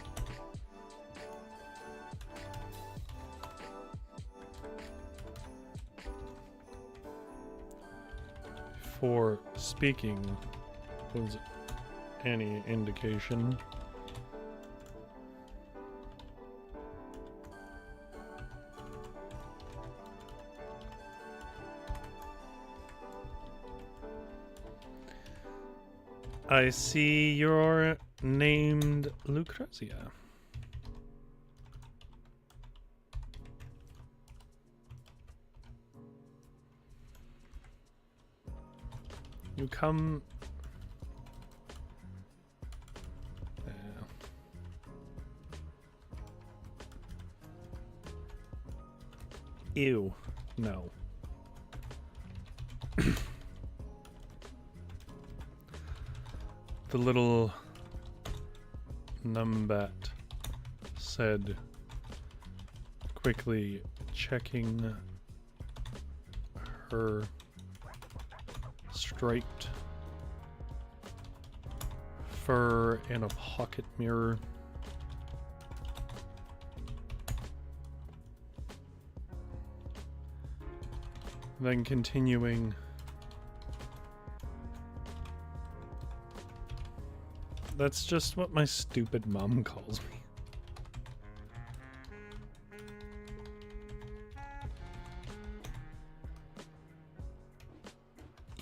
before speaking was any indication. I see you're named Lucrezia. You come... Ew. No. The little numbat said, quickly checking her striped fur in a pocket mirror. Then continuing, that's just what my stupid mom calls me.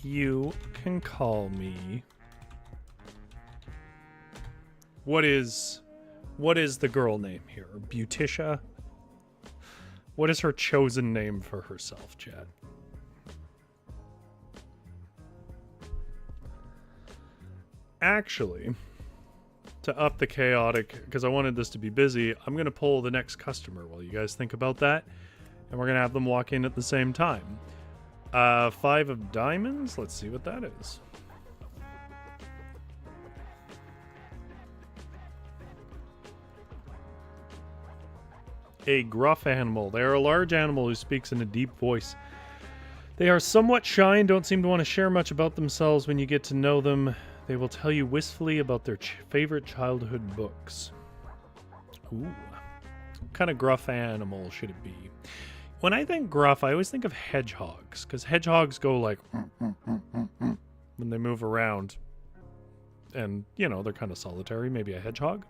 You can call me. What is the girl name here? Beauticia? What is her chosen name for herself, Chad? Actually, to up the chaotic, because I wanted this to be busy, I'm going to pull the next customer while you guys think about that. And we're going to have them walk in at the same time. 5 of diamonds. Let's see what that is. A gruff animal. They are a large animal who speaks in a deep voice. They are somewhat shy and don't seem to want to share much about themselves. When you get to know them, they will tell you wistfully about their favorite childhood books. Ooh. What kind of gruff animal should it be? When I think gruff, I always think of hedgehogs, because hedgehogs go like when they move around. And, you know, they're kind of solitary. Maybe a hedgehog?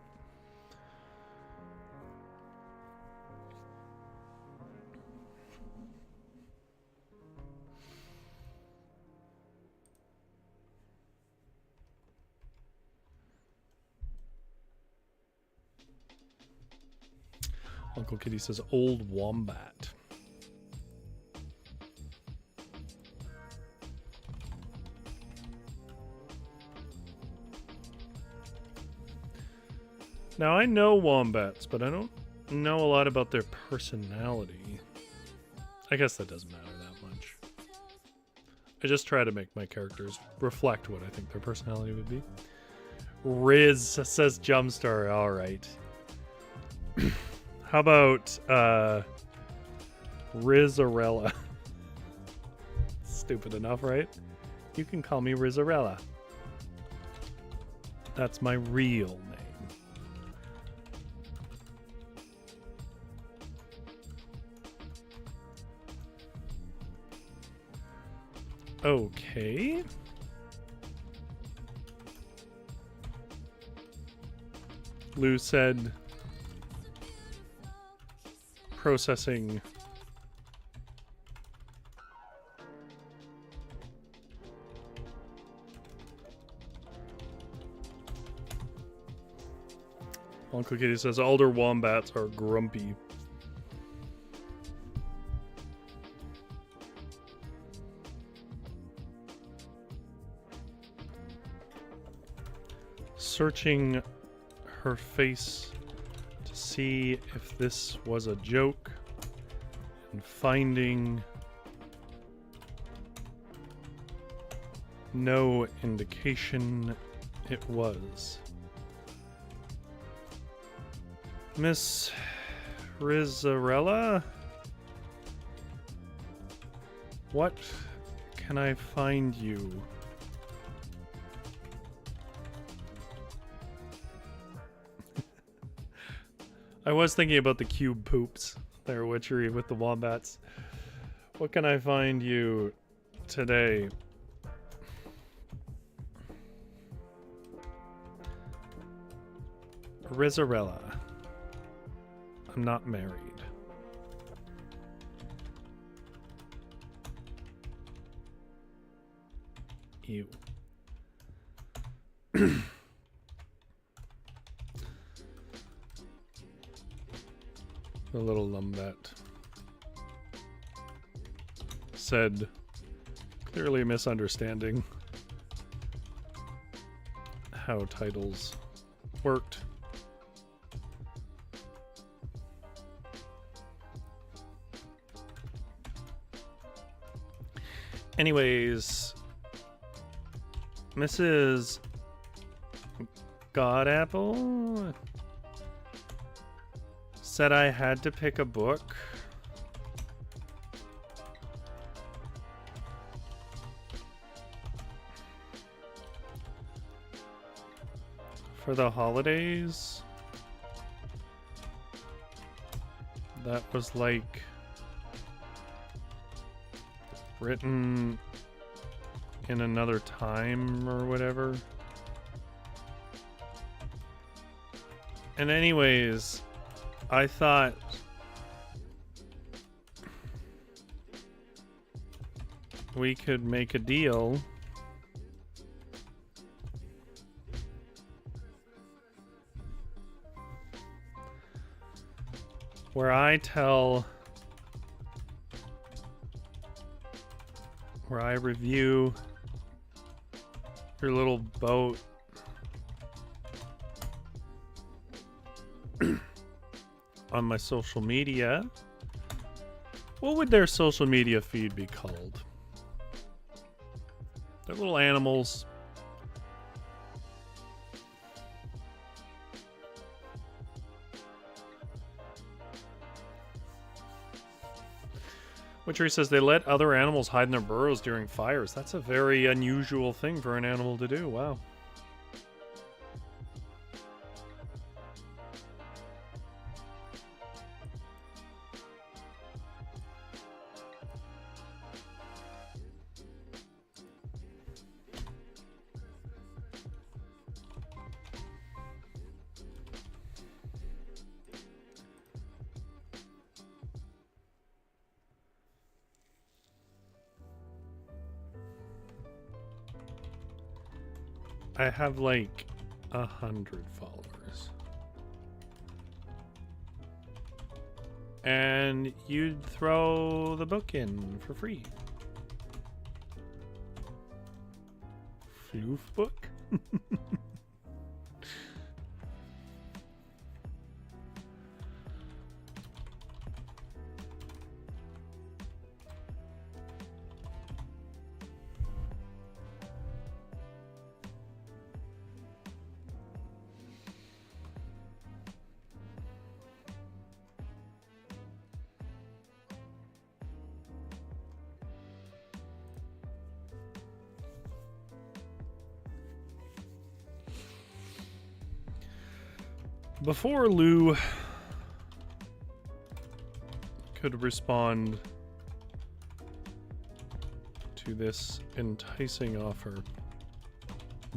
Uncle Kitty says old wombat. Now I know wombats, but I don't know a lot about their personality. I guess that doesn't matter that much. I just try to make my characters reflect what I think their personality would be. Riz says Jumpstar. All right. How about Rizzarella? Stupid enough, right? You can call me Rizzarella. That's my real name. Okay. Lou said processing. Uncle Kitty says older wombats are grumpy. searching her face to see if this was a joke and finding no indication it was. Miss Rizzarella? What can I find you? I was thinking about the cube poops there, Witchery, with the wombats. What can I find you today? Rizzarella. I'm not married. Ew. The little lumbat said, clearly misunderstanding how titles worked. Anyways, Mrs. Godapple said I had to pick a book. For the holidays. That was like written in another time or whatever. And anyways, I thought we could make a deal where I review your little boat on my social media. What would their social media feed be called? They're little animals. Witchery says they let other animals hide in their burrows during fires. That's a very unusual thing for an animal to do. Wow. I have like 100 followers. And you'd throw the book in for free. Floof book? Before Lou could respond to this enticing offer,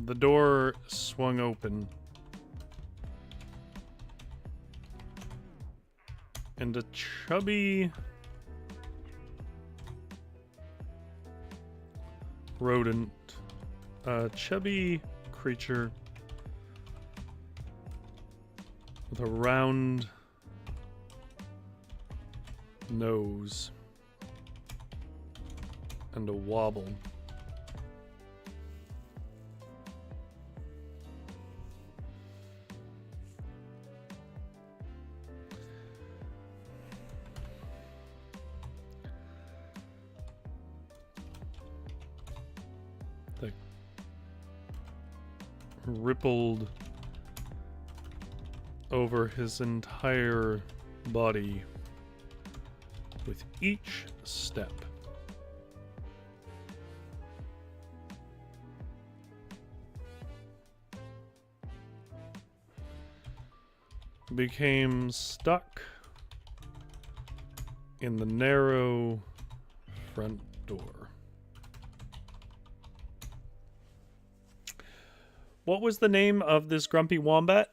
the door swung open and a chubby rodent, a chubby creature with a round nose and a wobble rippled over his entire body with each step. Became stuck in the narrow front door. What was the name of this grumpy wombat?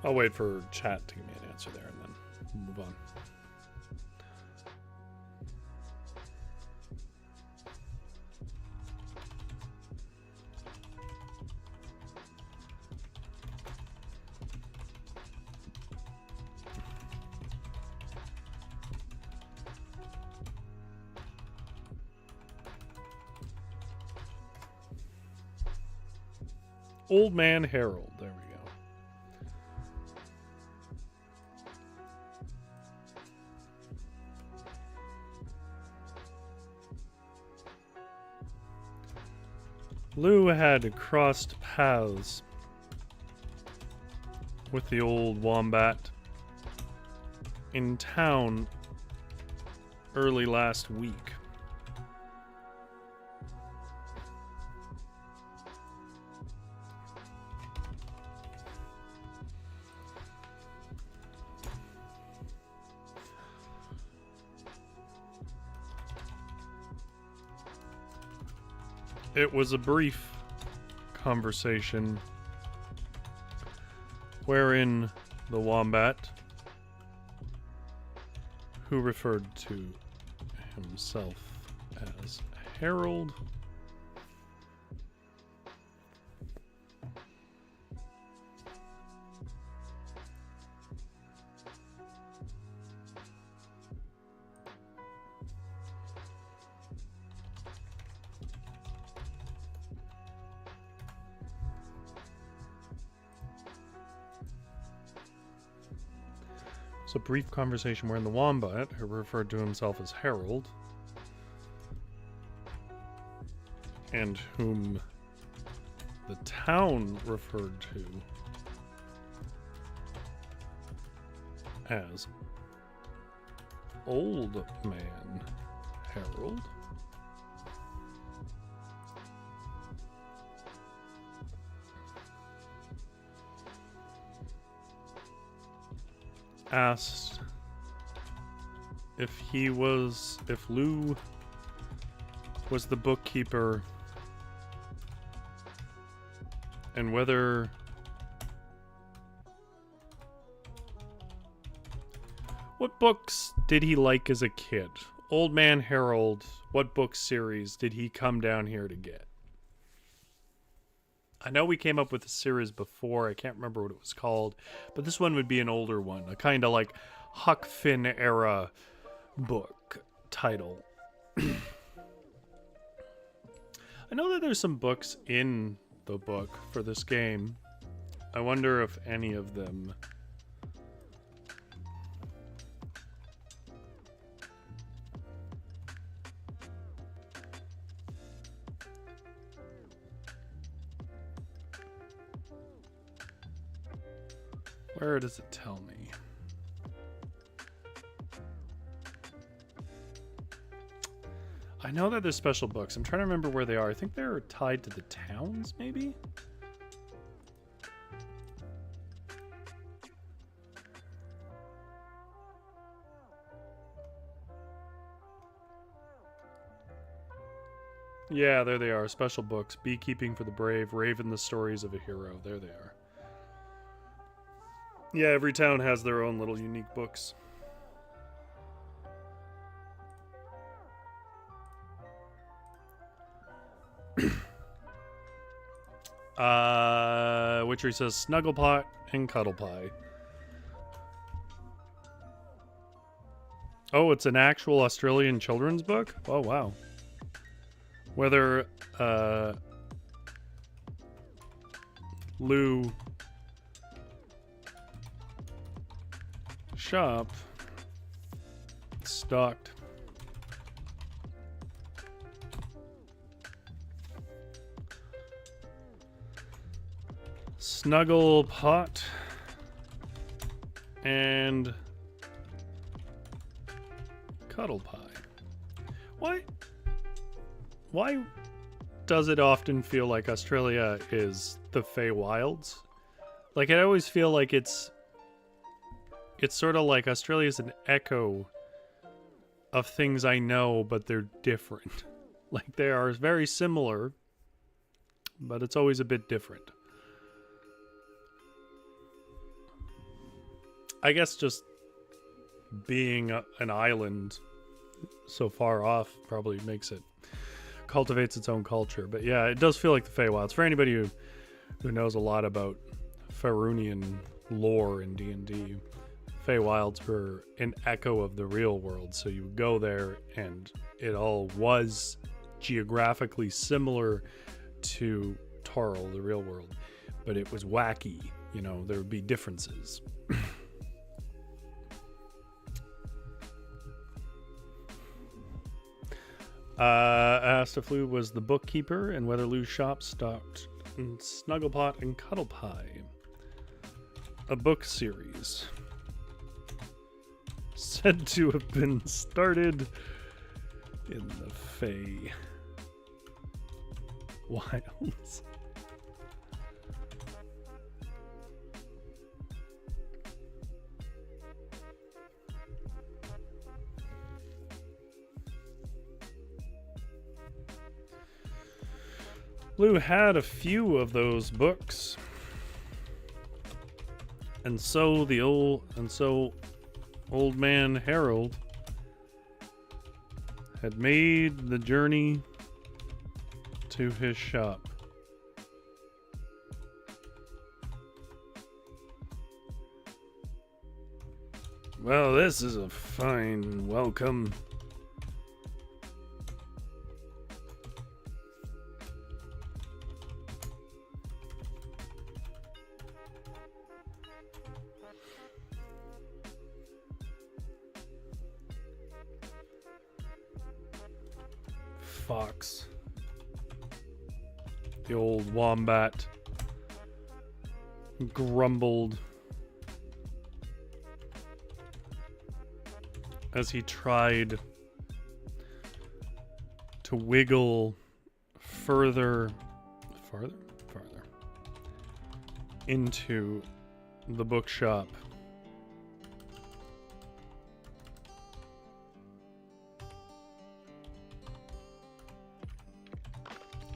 I'll wait for chat to give me an answer there and then move on. Old Man Harold. There we go. Lou had crossed paths with the old wombat in town early last week. It was a brief conversation wherein the wombat, who referred to himself as Harold, a brief conversation wherein the wombat, who referred to himself as Harold, and whom the town referred to as Old Man Harold, asked if Lou was the bookkeeper and whether what books did he like as a kid? Old Man Harold, what book series did he come down here to get? I know we came up with a series before, I can't remember what it was called, but this one would be an older one, a kind of like Huck Finn era book title. I know that there's some books in the book for this game. I wonder if any of them where does it tell me? I know that there's special books. I'm trying to remember where they are. I think they're tied to the towns, maybe? Yeah, there they are. Special books. Beekeeping for the Brave, Raven, the Stories of a Hero. There they are. Yeah, every town has their own little unique books. Witchery says Snugglepot and Cuddle Pie. Oh, it's an actual Australian children's book? Oh, wow. Whether, Lou Shop stocked Snugglepot and Cuddle Pie. Why does it often feel like Australia is the Feywilds? Like, I always feel like it's sort of like Australia's an echo of things I know, but they're different. Like, they are very similar, but it's always a bit different. I guess just being an island so far off probably makes it, cultivates its own culture. But yeah, it does feel like the Feywilds. For anybody who knows a lot about Faerunian lore in D&D, Feywilds were an echo of the real world. So you would go there and it all was geographically similar to Tarl, the real world. But it was wacky, you know, there would be differences. Asked if Lou was the bookkeeper and whether Lou's shop stocked Snugglepot and Cuddle Pie, a book series said to have been started in the Fey Wilds. Lou had a few of those books, and so old man Harold had made the journey to his shop. Well, this is a fine welcome. Fox, the old wombat, grumbled as he tried to wiggle farther into the bookshop.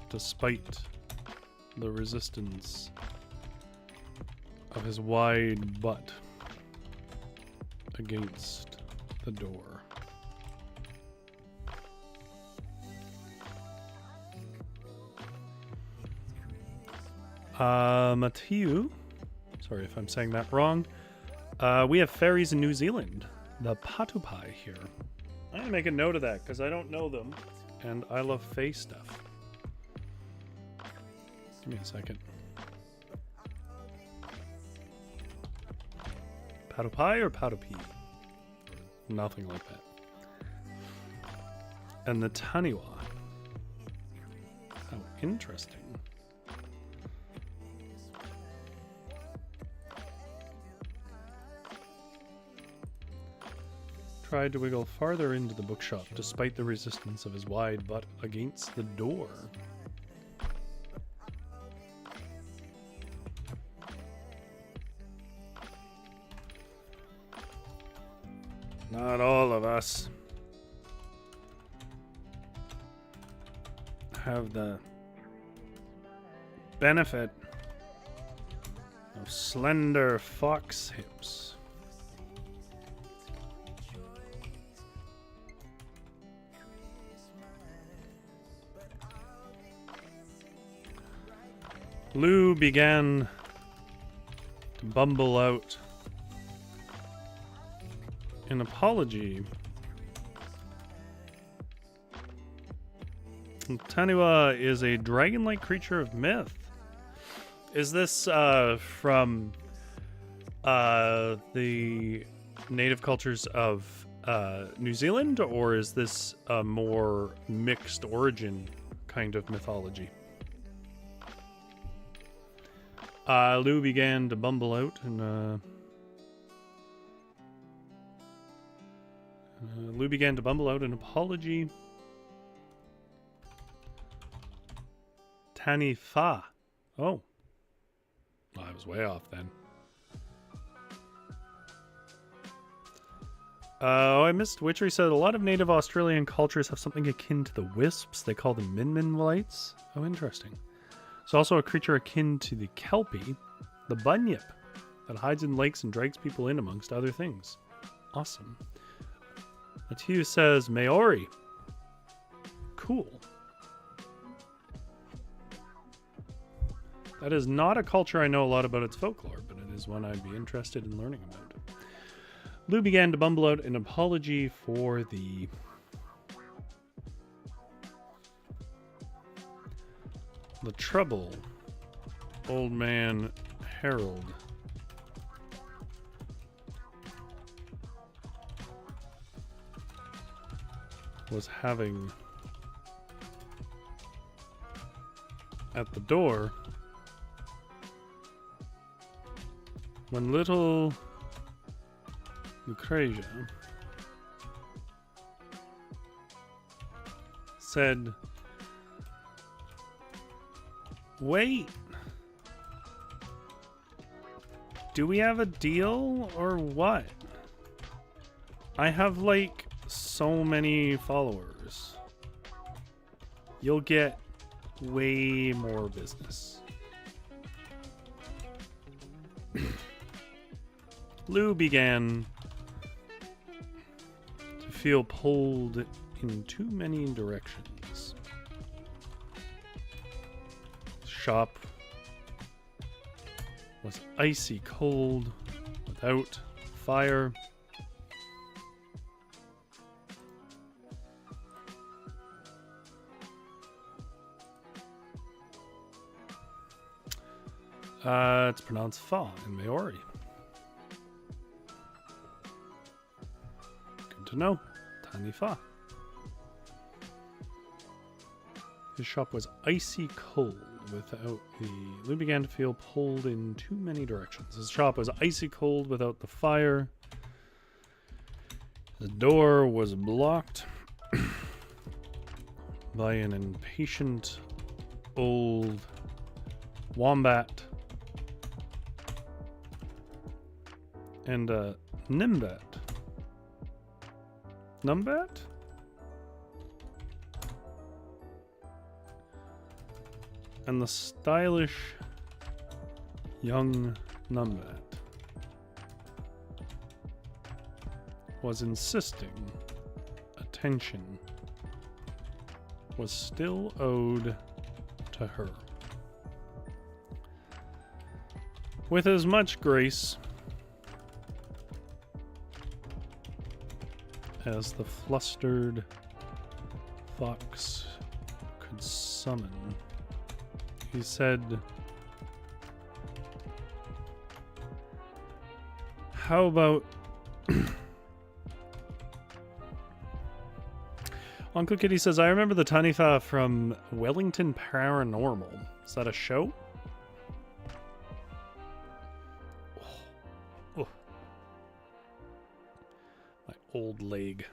Despite the resistance of his wide butt against the door. Mathieu, sorry if I'm saying that wrong. We have fairies in New Zealand, the Patupai here. I'm gonna make a note of that because I don't know them, and I love fae stuff. Give me a second. Patupai or Patupi? Nothing like that. And the Taniwa. How interesting. Tried to wiggle farther into the bookshop despite the resistance of his wide butt against the door. Not all of us have the benefit of slender fox hips. Lou began to bumble out an apology. Taniwa is a dragon-like creature of myth. Is this from the native cultures of New Zealand, or is this a more mixed origin kind of mythology? Lou began to bumble out, and Lou began to bumble out an apology. Tani Fa. Oh. Well, I was way off then. Oh, I missed. Witchery said a lot of native Australian cultures have something akin to the wisps. They call them Min lights. Oh, interesting. It's also a creature akin to the Kelpie, the bunyip, that hides in lakes and drags people in, amongst other things. Awesome. Matthew says Maori. Cool. That is not a culture I know a lot about its folklore, but it is one I'd be interested in learning about. Lou began to bumble out an apology for the trouble old man Harold was having at the door when little Lucretia said, "Wait, do we have a deal or what? I have like so many followers. You'll get way more business." Lou began to feel pulled in too many directions. Shop was icy cold without fire. It's pronounced fa in Maori. Good to know. Tani fa. His shop was icy cold without the... Lou began to feel pulled in too many directions. His shop was icy cold without the fire. The door was blocked by an impatient old wombat and a nimbat. Numbat? And the stylish young Numbat was insisting attention was still owed to her. With as much grace as the flustered fox could summon, he said, "How about..." Uncle Kitty says, "I remember the Tanifa from Wellington Paranormal. Is that a show?" Oh. My old leg.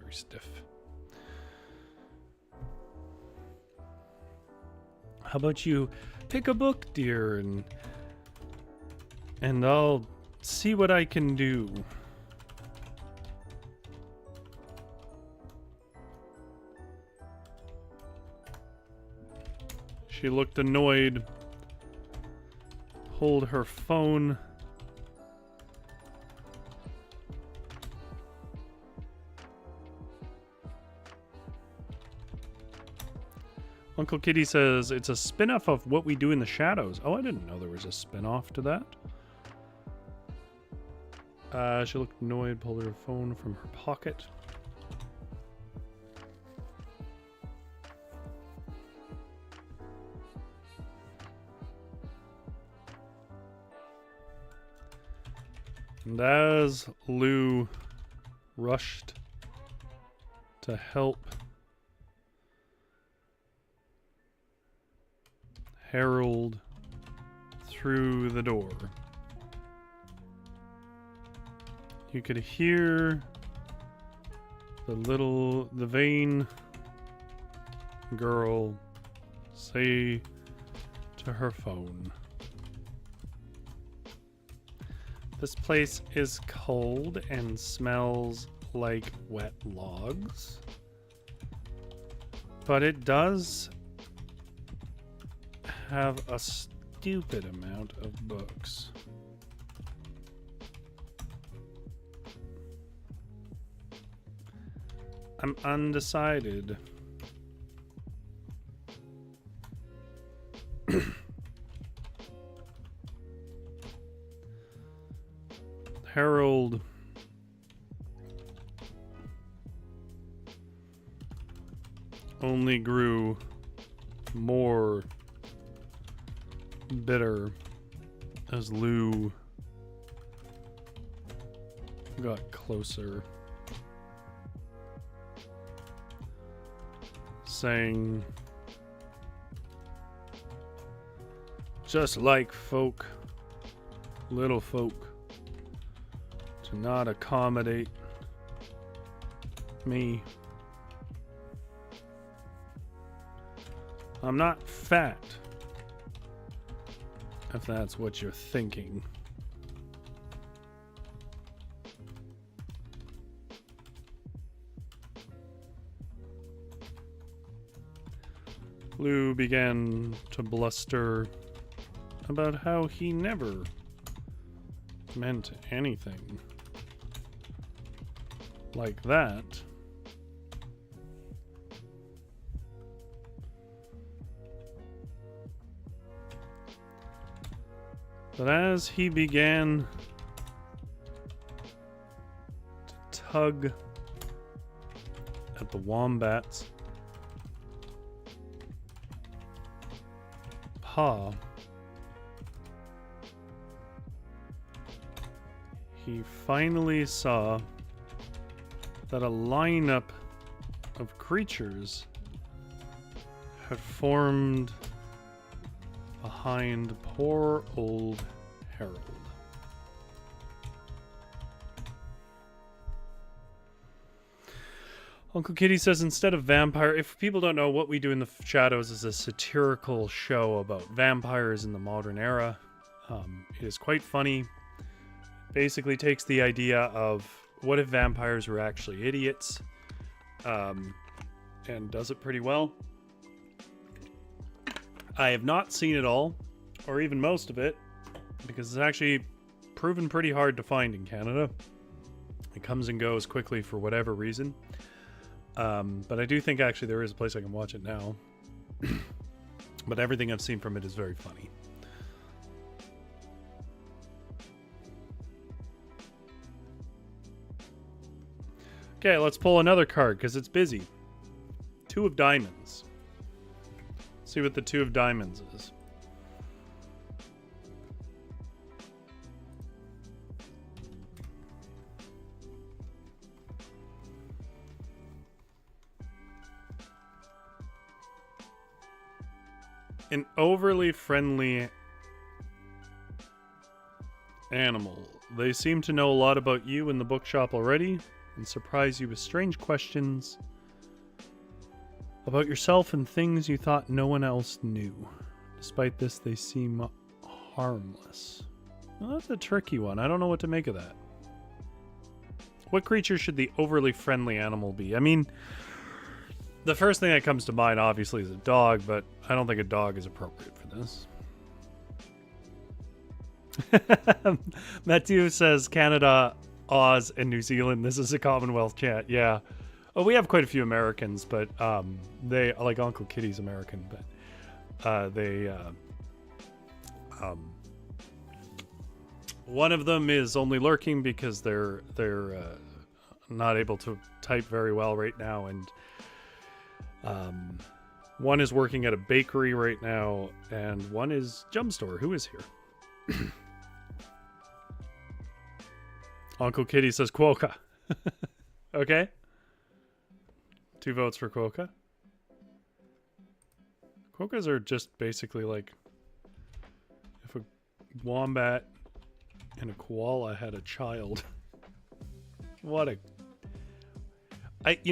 Very stiff. How about you pick a book, dear, and I'll see what I can do. She looked annoyed, pulled her phone. Uncle Kitty says it's a spin-off of What We Do in the Shadows. Oh, I didn't know there was a spin-off to that. She looked annoyed, pulled her phone from her pocket. And as Lou rushed to help Harold through the door, you could hear the vain girl say to her phone, "This place is cold and smells like wet logs, but it does have a stupid amount of books." I'm undecided. Harold only grew more bitter as Lou got closer, saying, "Just like folk, little folk, to not accommodate me. I'm not fat, if that's what you're thinking." Lou began to bluster about how he never meant anything like that. But as he began to tug at the wombat's paw, he finally saw that a lineup of creatures had formed behind poor old Harold. Uncle Kitty says instead of vampire, if people don't know, What We Do in the Shadows is a satirical show about vampires in the modern era. It is quite funny. Basically takes the idea of what if vampires were actually idiots, and does it pretty well. I have not seen it all, or even most of it, because it's actually proven pretty hard to find in Canada. It comes and goes quickly for whatever reason. But I do think actually there is a place I can watch it now. But everything I've seen from it is very funny. Okay, let's pull another card because it's busy. Two of Diamonds. See what the Two of Diamonds is. An overly friendly animal. They seem to know a lot about you in the bookshop already and surprise you with strange questions about yourself and things you thought no one else knew. Despite this, they seem harmless. Well, that's a tricky one. I don't know what to make of that. What creature should the overly friendly animal be? I mean, the first thing that comes to mind, obviously, is a dog, but I don't think a dog is appropriate for this. Matthew says Canada, Oz, and New Zealand. This is a Commonwealth chant. Yeah. Oh, we have quite a few Americans, but they like Uncle Kitty's American, but one of them is only lurking because they're not able to type very well right now, and one is working at a bakery right now, and one is Jumpstore, who is here. Uncle Kitty says Quokka. Okay. 2 votes for Quokka. Quokkas are just basically like if a wombat and a koala had a child. You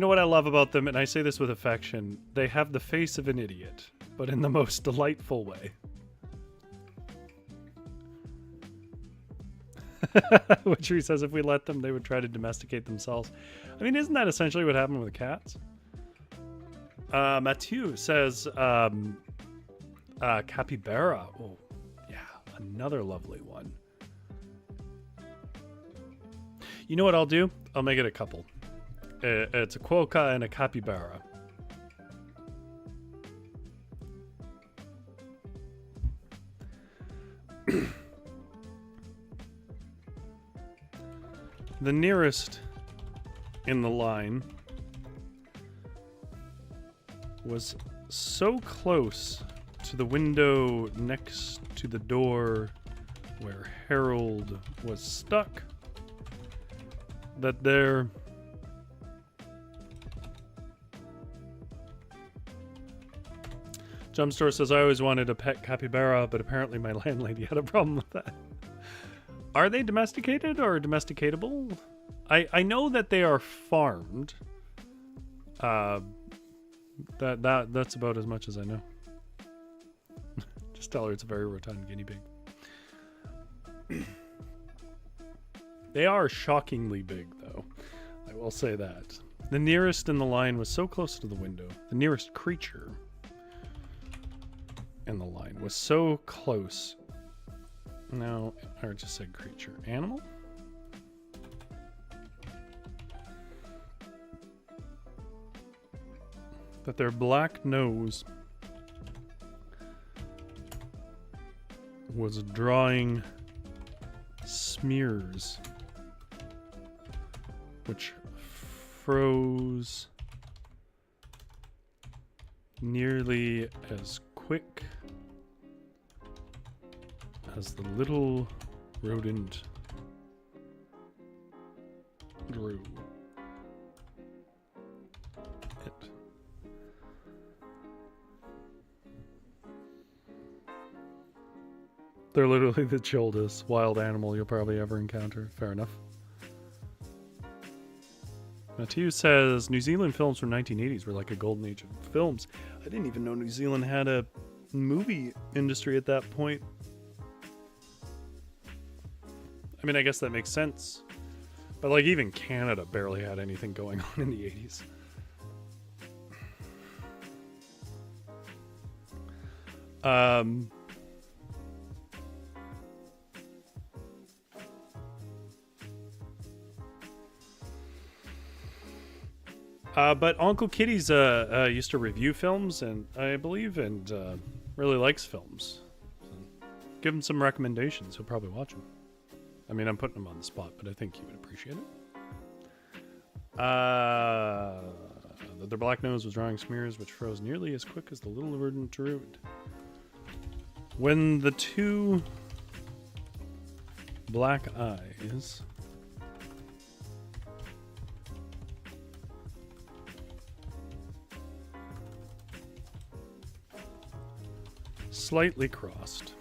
know what I love about them, and I say this with affection, they have the face of an idiot, but in the most delightful way. Witchery says if we let them, they would try to domesticate themselves. I mean, isn't that essentially what happened with the cats? Mathieu says capybara. Oh, yeah, another lovely one. You know what I'll do? I'll make it a couple. It's a quokka and a capybara. The nearest in the line was so close to the window next to the door where Harold was stuck that there Jumpstore says, I always wanted a pet capybara, but apparently my landlady had a problem with that. Are they domesticated or domesticatable? I know that they are farmed. That's about as much as I know. Just tell her it's a very rotund guinea pig. They are shockingly big, though. I will say that. The nearest in the line was so close to the window. The nearest creature in the line was so close. No, I just said creature. Animal? That their black nose was drawing smears which froze nearly as quick as the little rodent drew it. They're literally the chillest wild animal you'll probably ever encounter. Fair enough. Matthew says New Zealand films from 1980s were like a golden age of films. I didn't even know New Zealand had a movie industry at that point. I mean, I guess that makes sense. But like even Canada barely had anything going on in the 80s. But Uncle Kitty's used to review films, and I believe, and really likes films. So give him some recommendations. He'll probably watch them. I mean, I'm putting him on the spot, but I think he would appreciate it. That their black nose was drawing smears which froze nearly as quick as the little rodent drew it. When the two black eyes slightly crossed,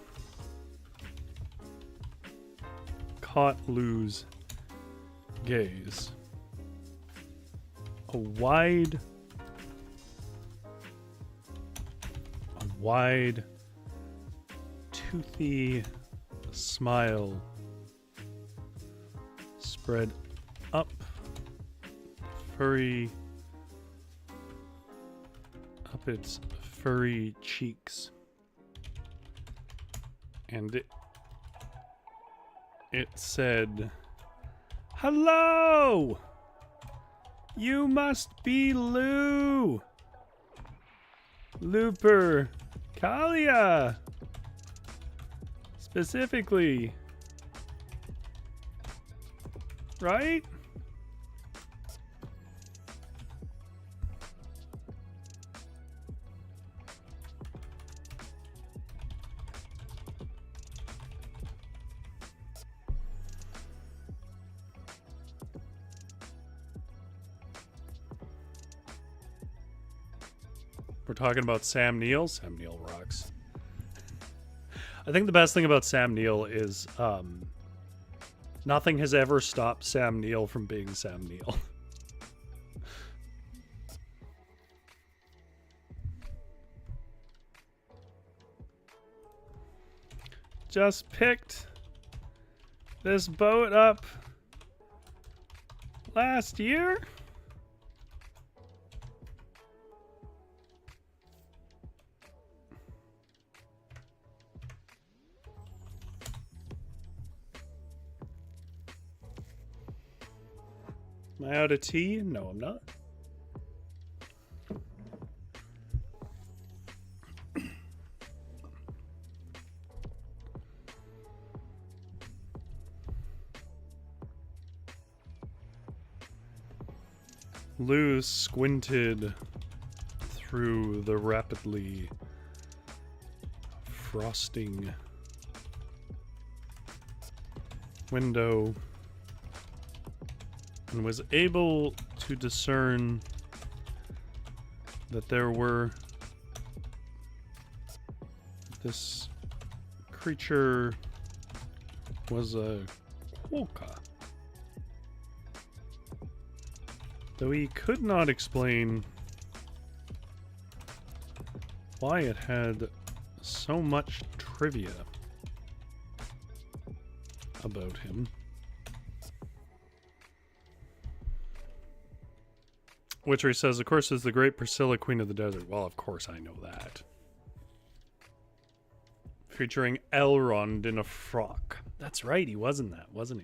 caught Lou's gaze. A wide, toothy smile spread up its furry cheeks, and it said, "Hello!" You must be Lou. Looper. Kalia. Specifically. Right? We're talking about Sam Neill. Sam Neill rocks. I think the best thing about Sam Neill is nothing has ever stopped Sam Neill from being Sam Neill. Just picked this boat up last year. Am I out of tea? No, I'm not. Lou squinted through the rapidly frosting window and was able to discern that there were this creature was a quokka. Though he could not explain why it had so much trivia about him. Witchery says, of course, is the great Priscilla, Queen of the Desert. Well, of course I know that. Featuring Elrond in a frock. That's right, he was in that, wasn't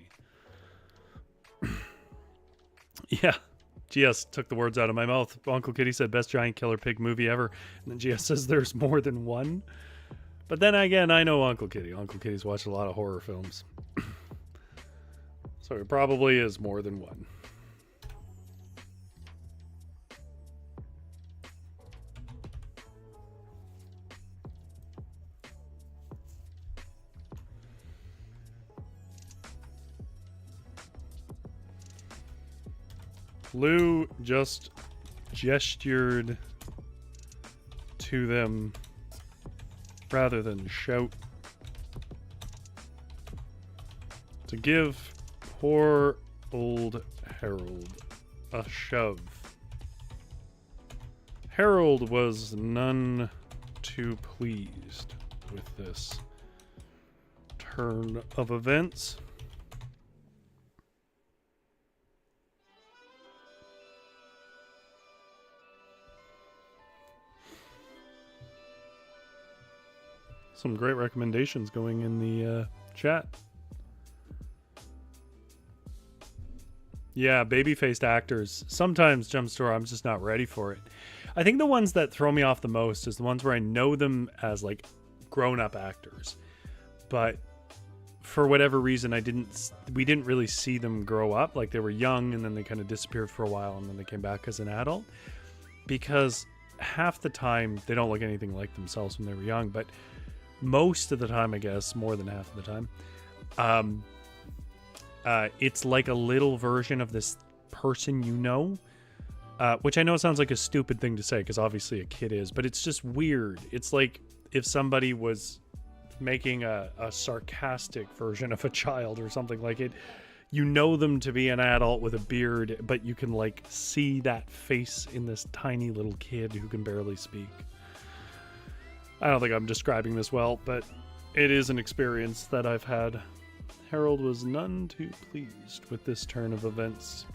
he? Yeah. GS took the words out of my mouth. Uncle Kitty said, best giant killer pig movie ever. And then GS says there's more than one. But then again, I know Uncle Kitty. Uncle Kitty's watched a lot of horror films. So it probably is more than one. Lou just gestured to them rather than shout to give poor old Harold a shove. Harold was none too pleased with this turn of events. Some great recommendations going in the chat. Yeah, baby-faced actors. Sometimes, Jumpstore, I'm just not ready for it. I think the ones that throw me off the most is the ones where I know them as, like, grown-up actors. But for whatever reason, we didn't really see them grow up. Like, they were young, and then they kind of disappeared for a while, and then they came back as an adult. Because half the time, they don't look anything like themselves when they were young, but most of the time, I guess, more than half of the time, it's like a little version of this person you know, which I know sounds like a stupid thing to say because obviously a kid is, but it's just weird. It's like if somebody was making a sarcastic version of a child or something like it. You know them to be an adult with a beard, but you can like see that face in this tiny little kid who can barely speak. I don't think I'm describing this well, but it is an experience that I've had. Harold was none too pleased with this turn of events.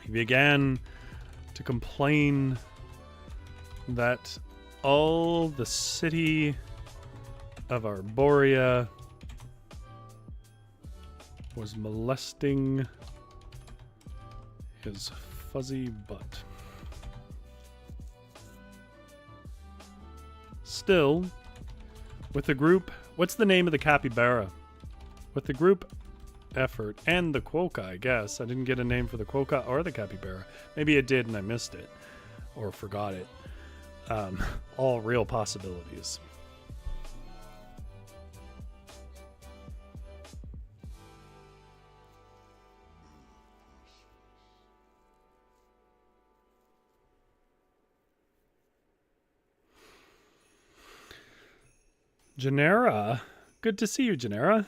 He began to complain that all the city of Arborea was molesting his fuzzy butt. Still, with the group... What's the name of the capybara? With the group effort and the quokka, I guess. I didn't get a name for the quokka or the capybara. Maybe I did and I missed it. Or forgot it. All real possibilities. Janera. Good to see you, Janera.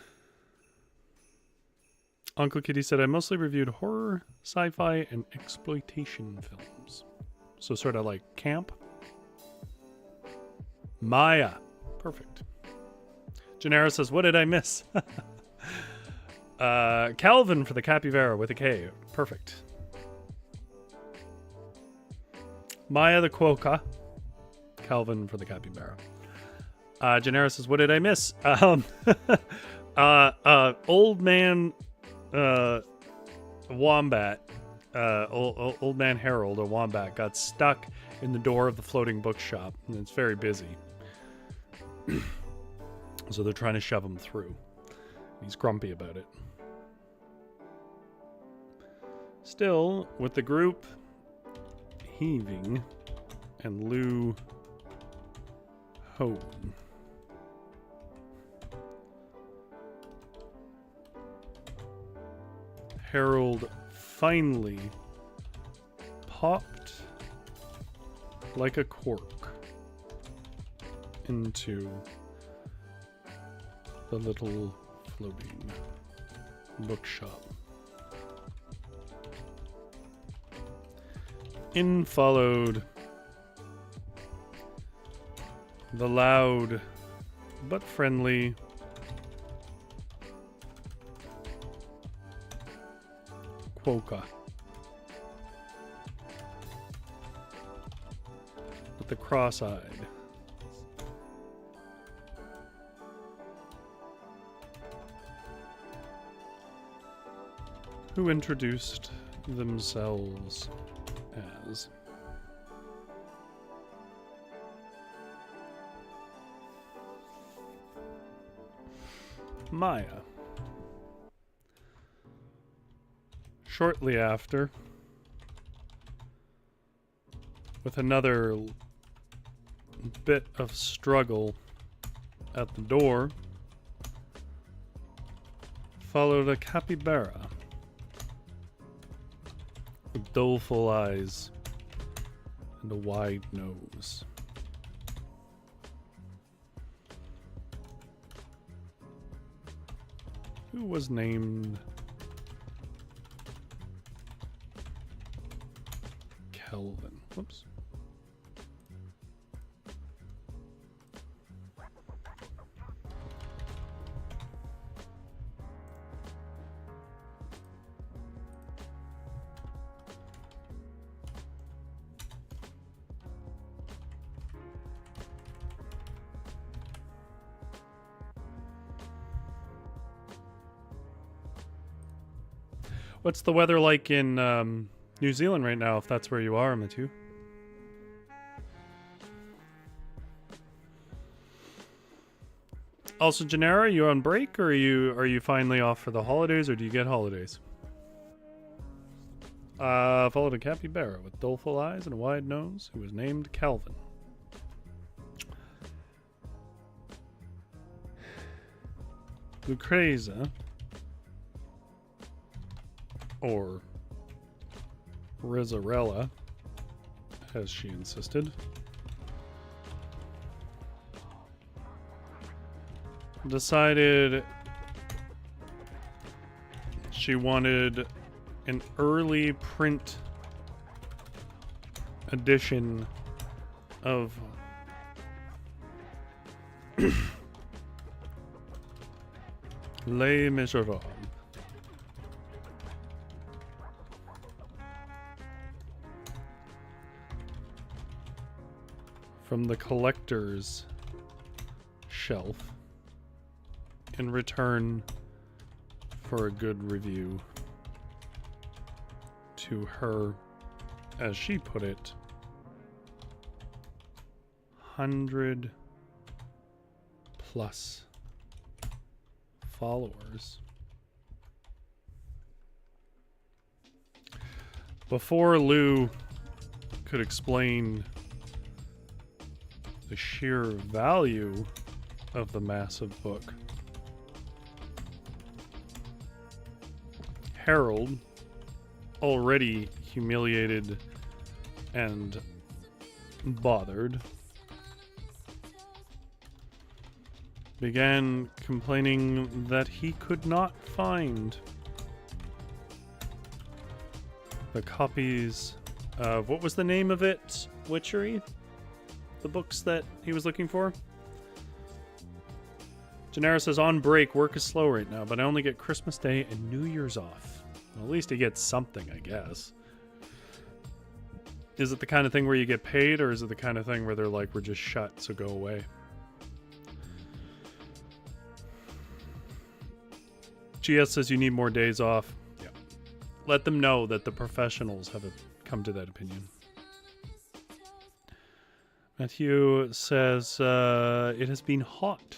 Uncle Kitty said, I mostly reviewed horror, sci-fi, and exploitation films. So sort of like camp. Maya. Perfect. Janera says, what did I miss? Calvin for the capybara with a K. Perfect. Maya the quokka. Calvin for the capybara. Janera says, what did I miss? Old man wombat, old man Harold, a wombat, got stuck in the door of the floating bookshop, and it's very busy. So they're trying to shove him through. He's grumpy about it. Still, with the group heaving and Lou home. Harold finally popped like a cork into the little floating bookshop. In followed the loud but friendly quokka with the cross-eyed. Who introduced themselves as Maya. Shortly after, with another bit of struggle at the door, followed a capybara with doleful eyes and a wide nose. Who was named Kelvin. Whoops. What's the weather like in New Zealand right now, if that's where you are, Matthew? Also, Janera, are you on break, or are you finally off for the holidays, or do you get holidays? Followed a capybara with doleful eyes and a wide nose, who was named Calvin. Lucreza, or Rizzarella, as she insisted, decided she wanted an early print edition of Les Miserables. From the collector's shelf in return for a good review to her as she put it, 100 plus followers. Before Lou could explain the sheer value of the massive book, Harold, already humiliated and bothered, began complaining that he could not find the copies of, what was the name of it, Witchery? The books that he was looking for? Gennaro says, on break, work is slow right now, but I only get Christmas Day and New Year's off. Well, at least he gets something, I guess. Is it the kind of thing where you get paid, or is it the kind of thing where they're like, we're just shut, so go away? GS says you need more days off. Yeah. Let them know that the professionals have come to that opinion. Matthew says, it has been hot.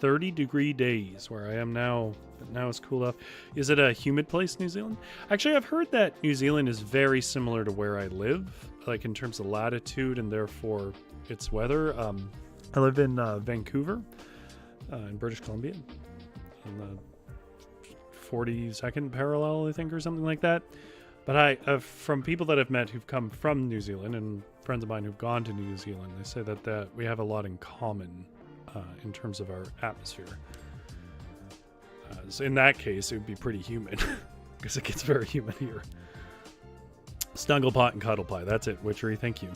30-degree days where I am now, but now it's cool off. Is it a humid place, New Zealand? Actually, I've heard that New Zealand is very similar to where I live, like in terms of latitude and therefore its weather. I live in Vancouver, in British Columbia, on the 42nd parallel, I think, or something like that. But I, from people that I've met who've come from New Zealand and friends of mine who've gone to New Zealand, they say that we have a lot in common in terms of our atmosphere. So in that case, it would be pretty humid because it gets very humid here. Snugglepot and Cuddle Pie. That's it, Witchery. Thank you.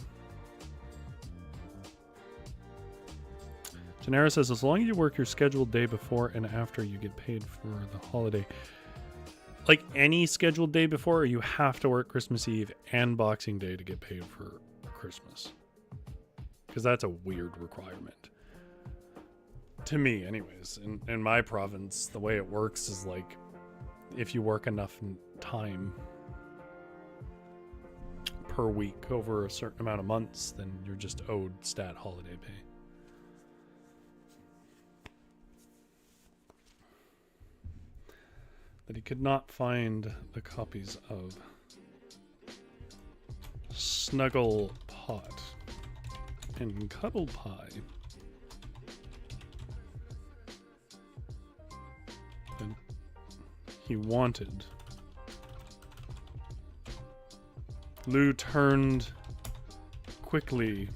Gennaro says, as long as you work your scheduled day before and after, you get paid for the holiday. Like any scheduled day before, or you have to work Christmas Eve and Boxing Day to get paid for Christmas? Because that's a weird requirement. To me, anyways. In my province, the way it works is like, if you work enough time per week over a certain amount of months, then you're just owed stat holiday pay. But he could not find the copies of Snugglepot and Cuddle Pie. And he wanted. Lou turned quickly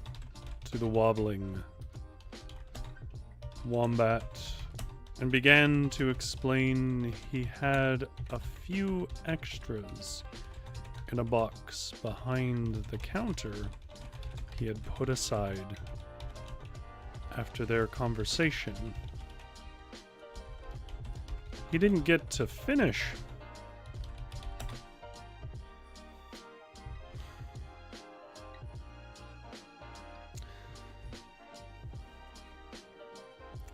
to the wobbling wombat and began to explain he had a few extras in a box behind the counter he had put aside after their conversation. He didn't get to finish.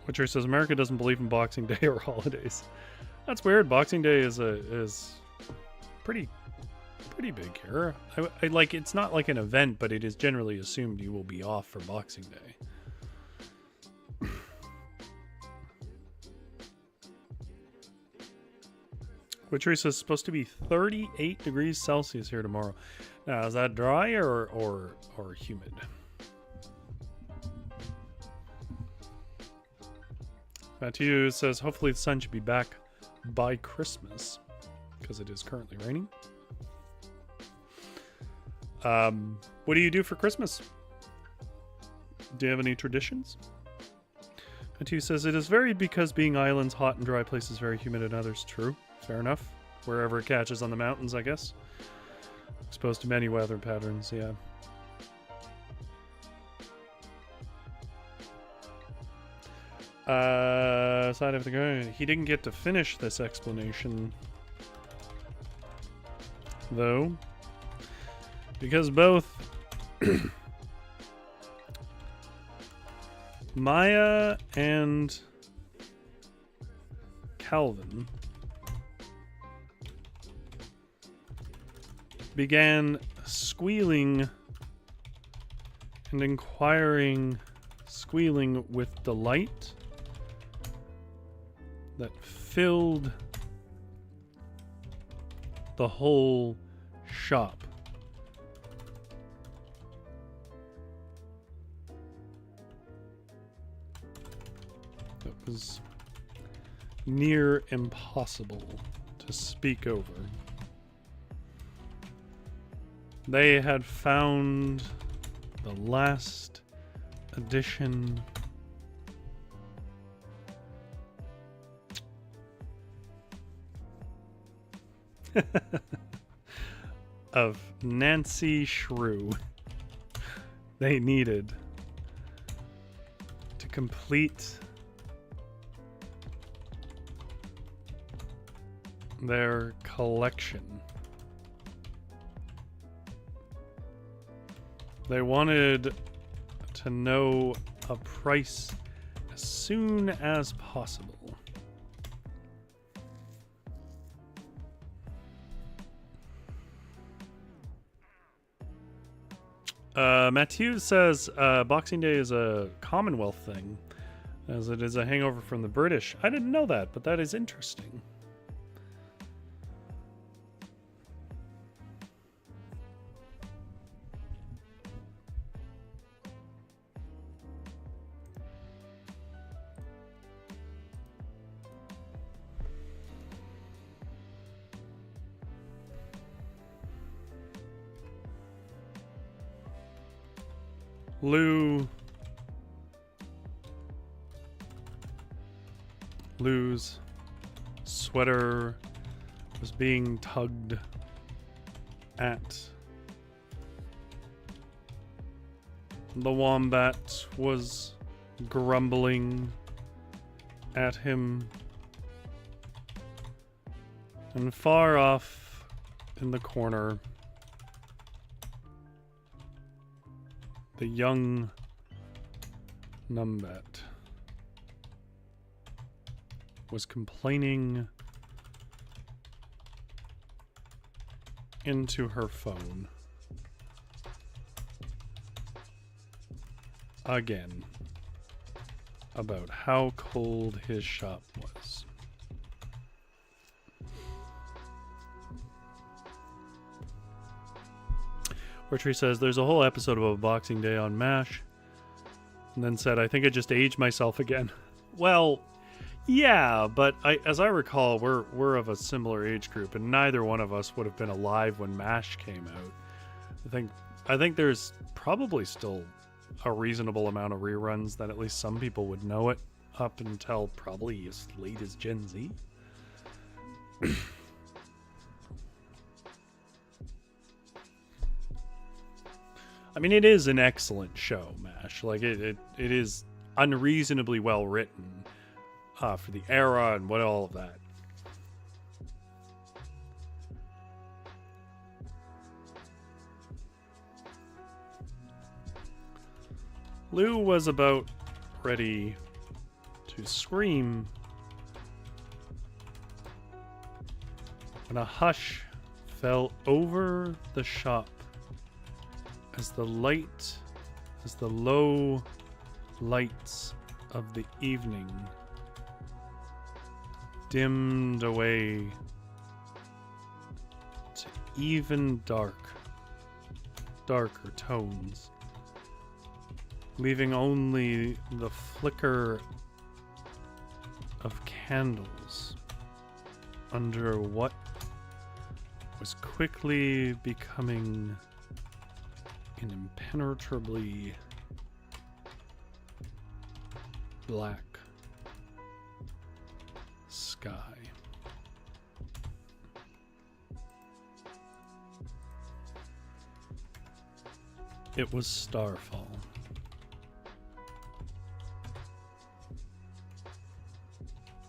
Witcher says America doesn't believe in Boxing Day or holidays. That's weird. Boxing Day is pretty big here. I like, it's not like an event, but it is generally assumed you will be off for Boxing Day. Witcher says it's supposed to be 38 degrees Celsius here tomorrow. Now, is that dry or humid? Matthew says, hopefully the sun should be back by Christmas, because it is currently raining. What do you do for Christmas? Do you have any traditions? Matthew says, it is varied because being islands, hot and dry places, very humid and others. True. Fair enough. Wherever it catches on the mountains, I guess. Exposed to many weather patterns, yeah. Side of the guy. He didn't get to finish this explanation, though, because both Maya and Calvin began squealing and inquiring, squealing with delight that filled the whole shop. It was near impossible to speak over. They had found the last edition of Nancy Shrew they needed to complete their collection. They wanted to know a price as soon as possible. Matthew says Boxing Day is a Commonwealth thing, as it is a hangover from the British. I didn't know that, but that is interesting. Lou's sweater was being tugged at. The wombat was grumbling at him. And far off in the corner, the young Numbat was complaining into her phone again about how cold his shop was. Ortree says there's a whole episode about Boxing Day on MASH, and then said, I think I just aged myself again. Well, yeah, but as I recall, we're of a similar age group, and neither one of us would have been alive when MASH came out. I think there's probably still a reasonable amount of reruns that at least some people would know it up until probably as late as Gen Z. I mean, it is an excellent show, MASH. Like, it is unreasonably well written for the era and what all of that. Lou was about ready to scream when a hush fell over the shop as the low lights of the evening dimmed away to even darker tones, leaving only the flicker of candles under what was quickly becoming an impenetrably black sky. It was starfall.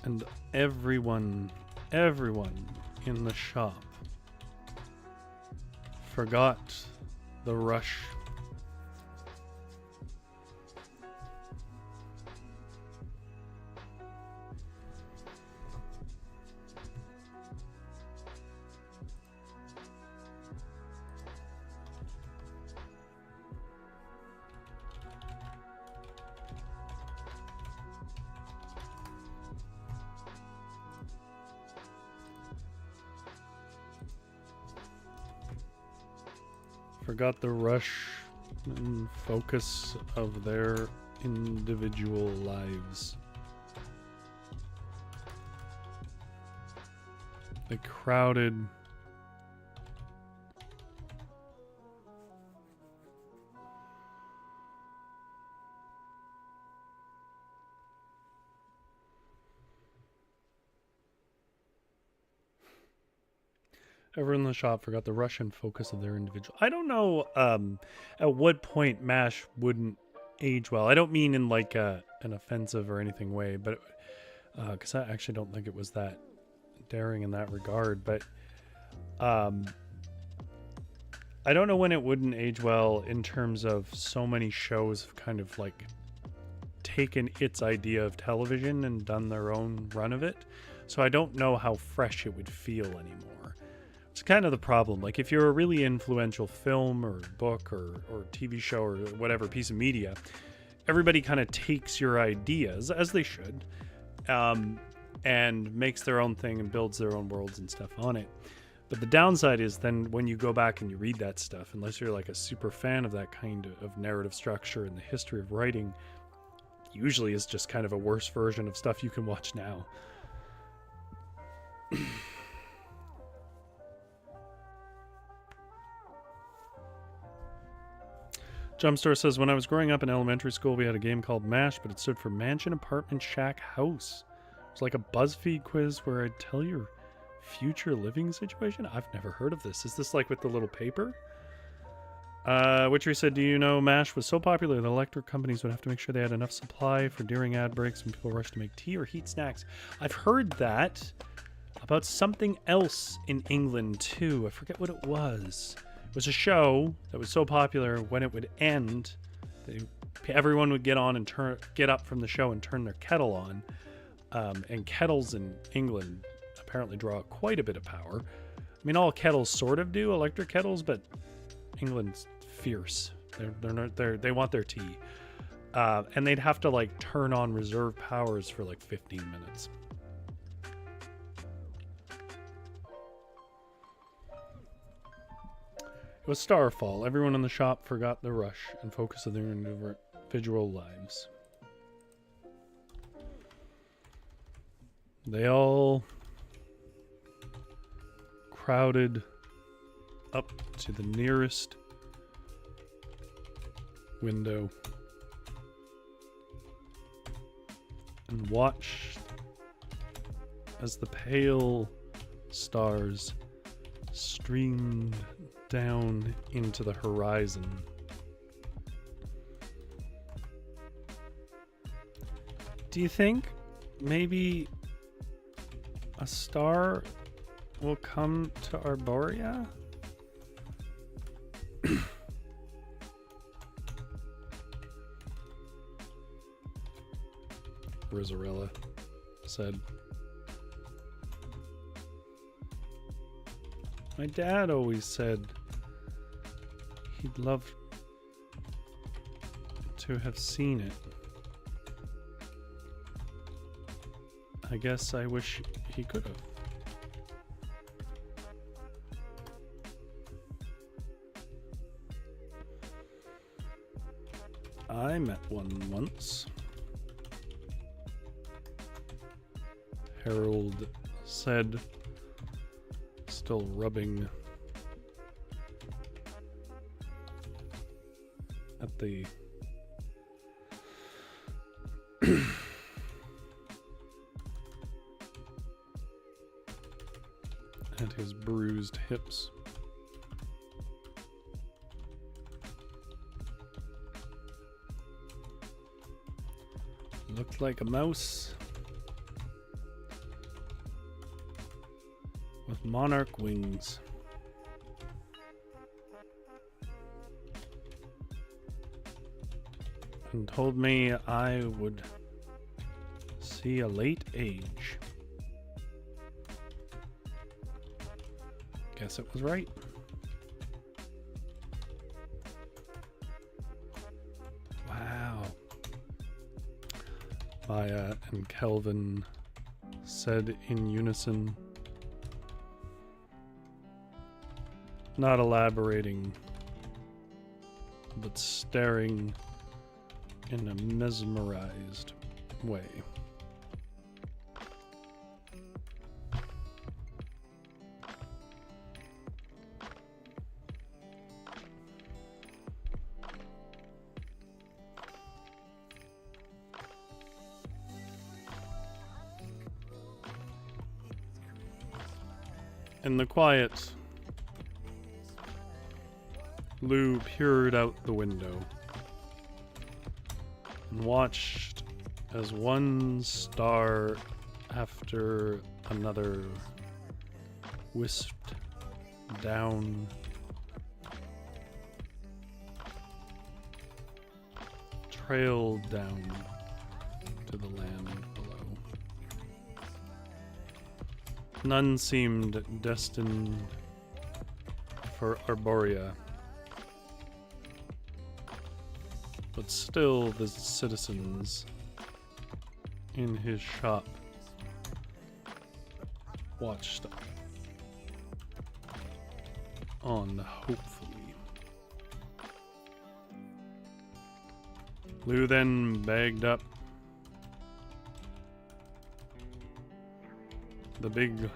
And everyone in the shop forgot the rush forgot the rush and focus of their individual lives. They crowded. Everyone in the shop forgot the rush and focus of their individual. I don't know at what point MASH wouldn't age well. I don't mean in like an offensive or anything way, but because I actually don't think it was that daring in that regard. But I don't know when it wouldn't age well in terms of so many shows have kind of like taken its idea of television and done their own run of it. So I don't know how fresh it would feel anymore. It's kind of the problem. Like if you're a really influential film or book or TV show or whatever piece of media, everybody kind of takes your ideas, as they should, and makes their own thing and builds their own worlds and stuff on it. But the downside is then when you go back and you read that stuff, unless you're like a super fan of that kind of narrative structure and the history of writing, usually is just kind of a worse version of stuff you can watch now. Jumpstore says, when I was growing up in elementary school, we had a game called MASH, but it stood for Mansion, Apartment, Shack, House. It was like a BuzzFeed quiz where I'd tell your future living situation. I've never heard of this. Is this like with the little paper? Witchery said, do you know MASH was so popular that electric companies would have to make sure they had enough supply for during ad breaks when people rushed to make tea or heat snacks? I've heard that about something else in England too. I forget what it was. It was a show that was so popular when it would end, everyone would get on and get up from the show and turn their kettle on. And kettles in England apparently draw quite a bit of power. I mean, all kettles sort of do, electric kettles, but England's fierce. They want their tea, and they'd have to like turn on reserve powers for like 15 minutes. It was Starfall. Everyone in the shop forgot the rush and focus of their individual lives. They all crowded up to the nearest window and watched as the pale stars streamed down into the horizon. Do you think maybe a star will come to Arborea? Rizarella said. My dad always said he'd love to have seen it. I guess I wish he could have. I met one once. Harold said, still rubbing at the at his bruised hips. Looked like a mouse with monarch wings. And told me I would see a late age. Guess it was right. Wow. Maya and Kelvin said in unison, not elaborating but staring in a mesmerized way. In the quiet, Lou peered out the window and watched as one star after another wisped down, trailed down to the land below. None seemed destined for Arborea, but still the citizens in his shop watched on hopefully. Lou then bagged up the big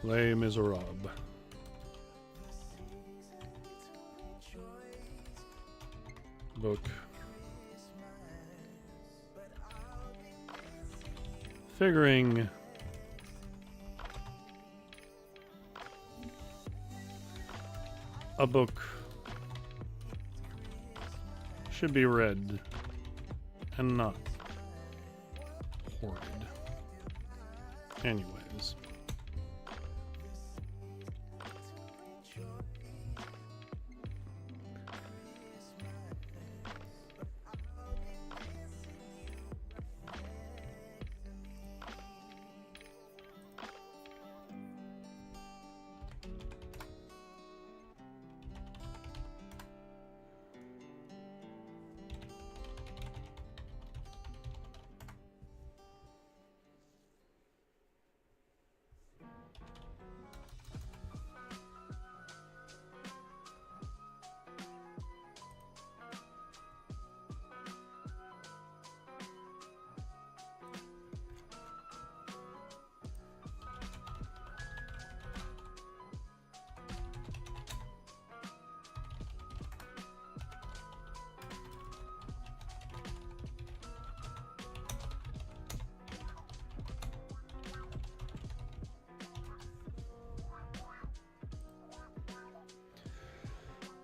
Les Miserables. Book. Figuring a book should be read and not hoarded. Anyways.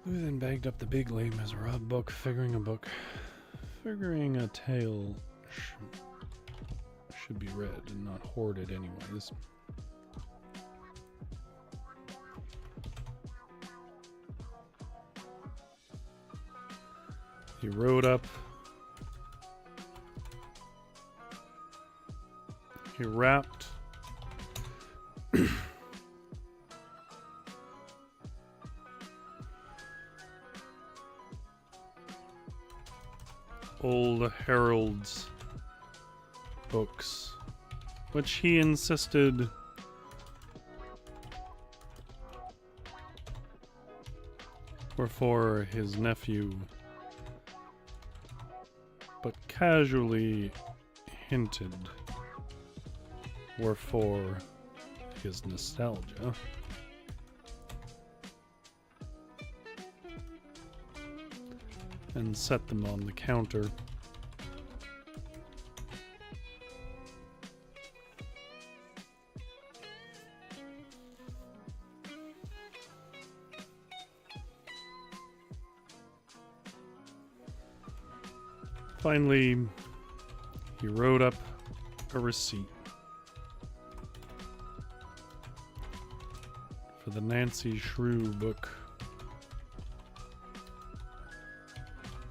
Who then bagged up the big Les Miserables book, figuring a tale should be read and not hoarded anyways. He rode up. He wrapped old Harold's books, which he insisted were for his nephew, but casually hinted were for his nostalgia. And set them on the counter. Finally, he wrote up a receipt for the Nancy Shrew book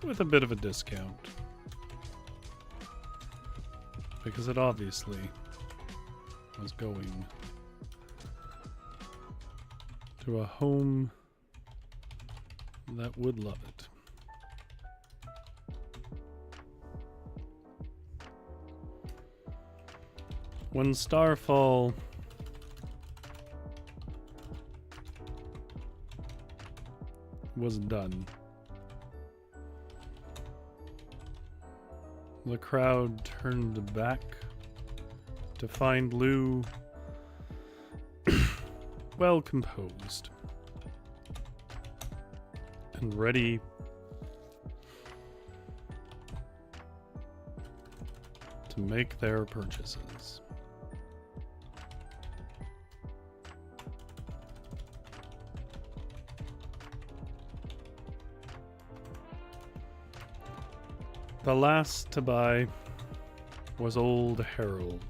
with a bit of a discount, because it obviously was going to a home that would love it. When Starfall was done. The crowd turned back to find Lou well composed and ready to make their purchases. The last to buy was old Harold.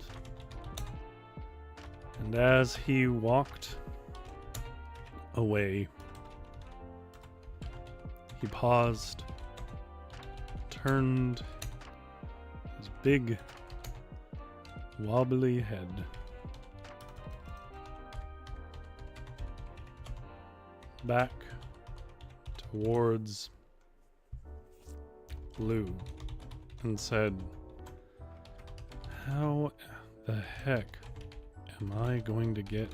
And as he walked away, he paused, turned his big, wobbly head back towards Lou and said, "How the heck am I going to get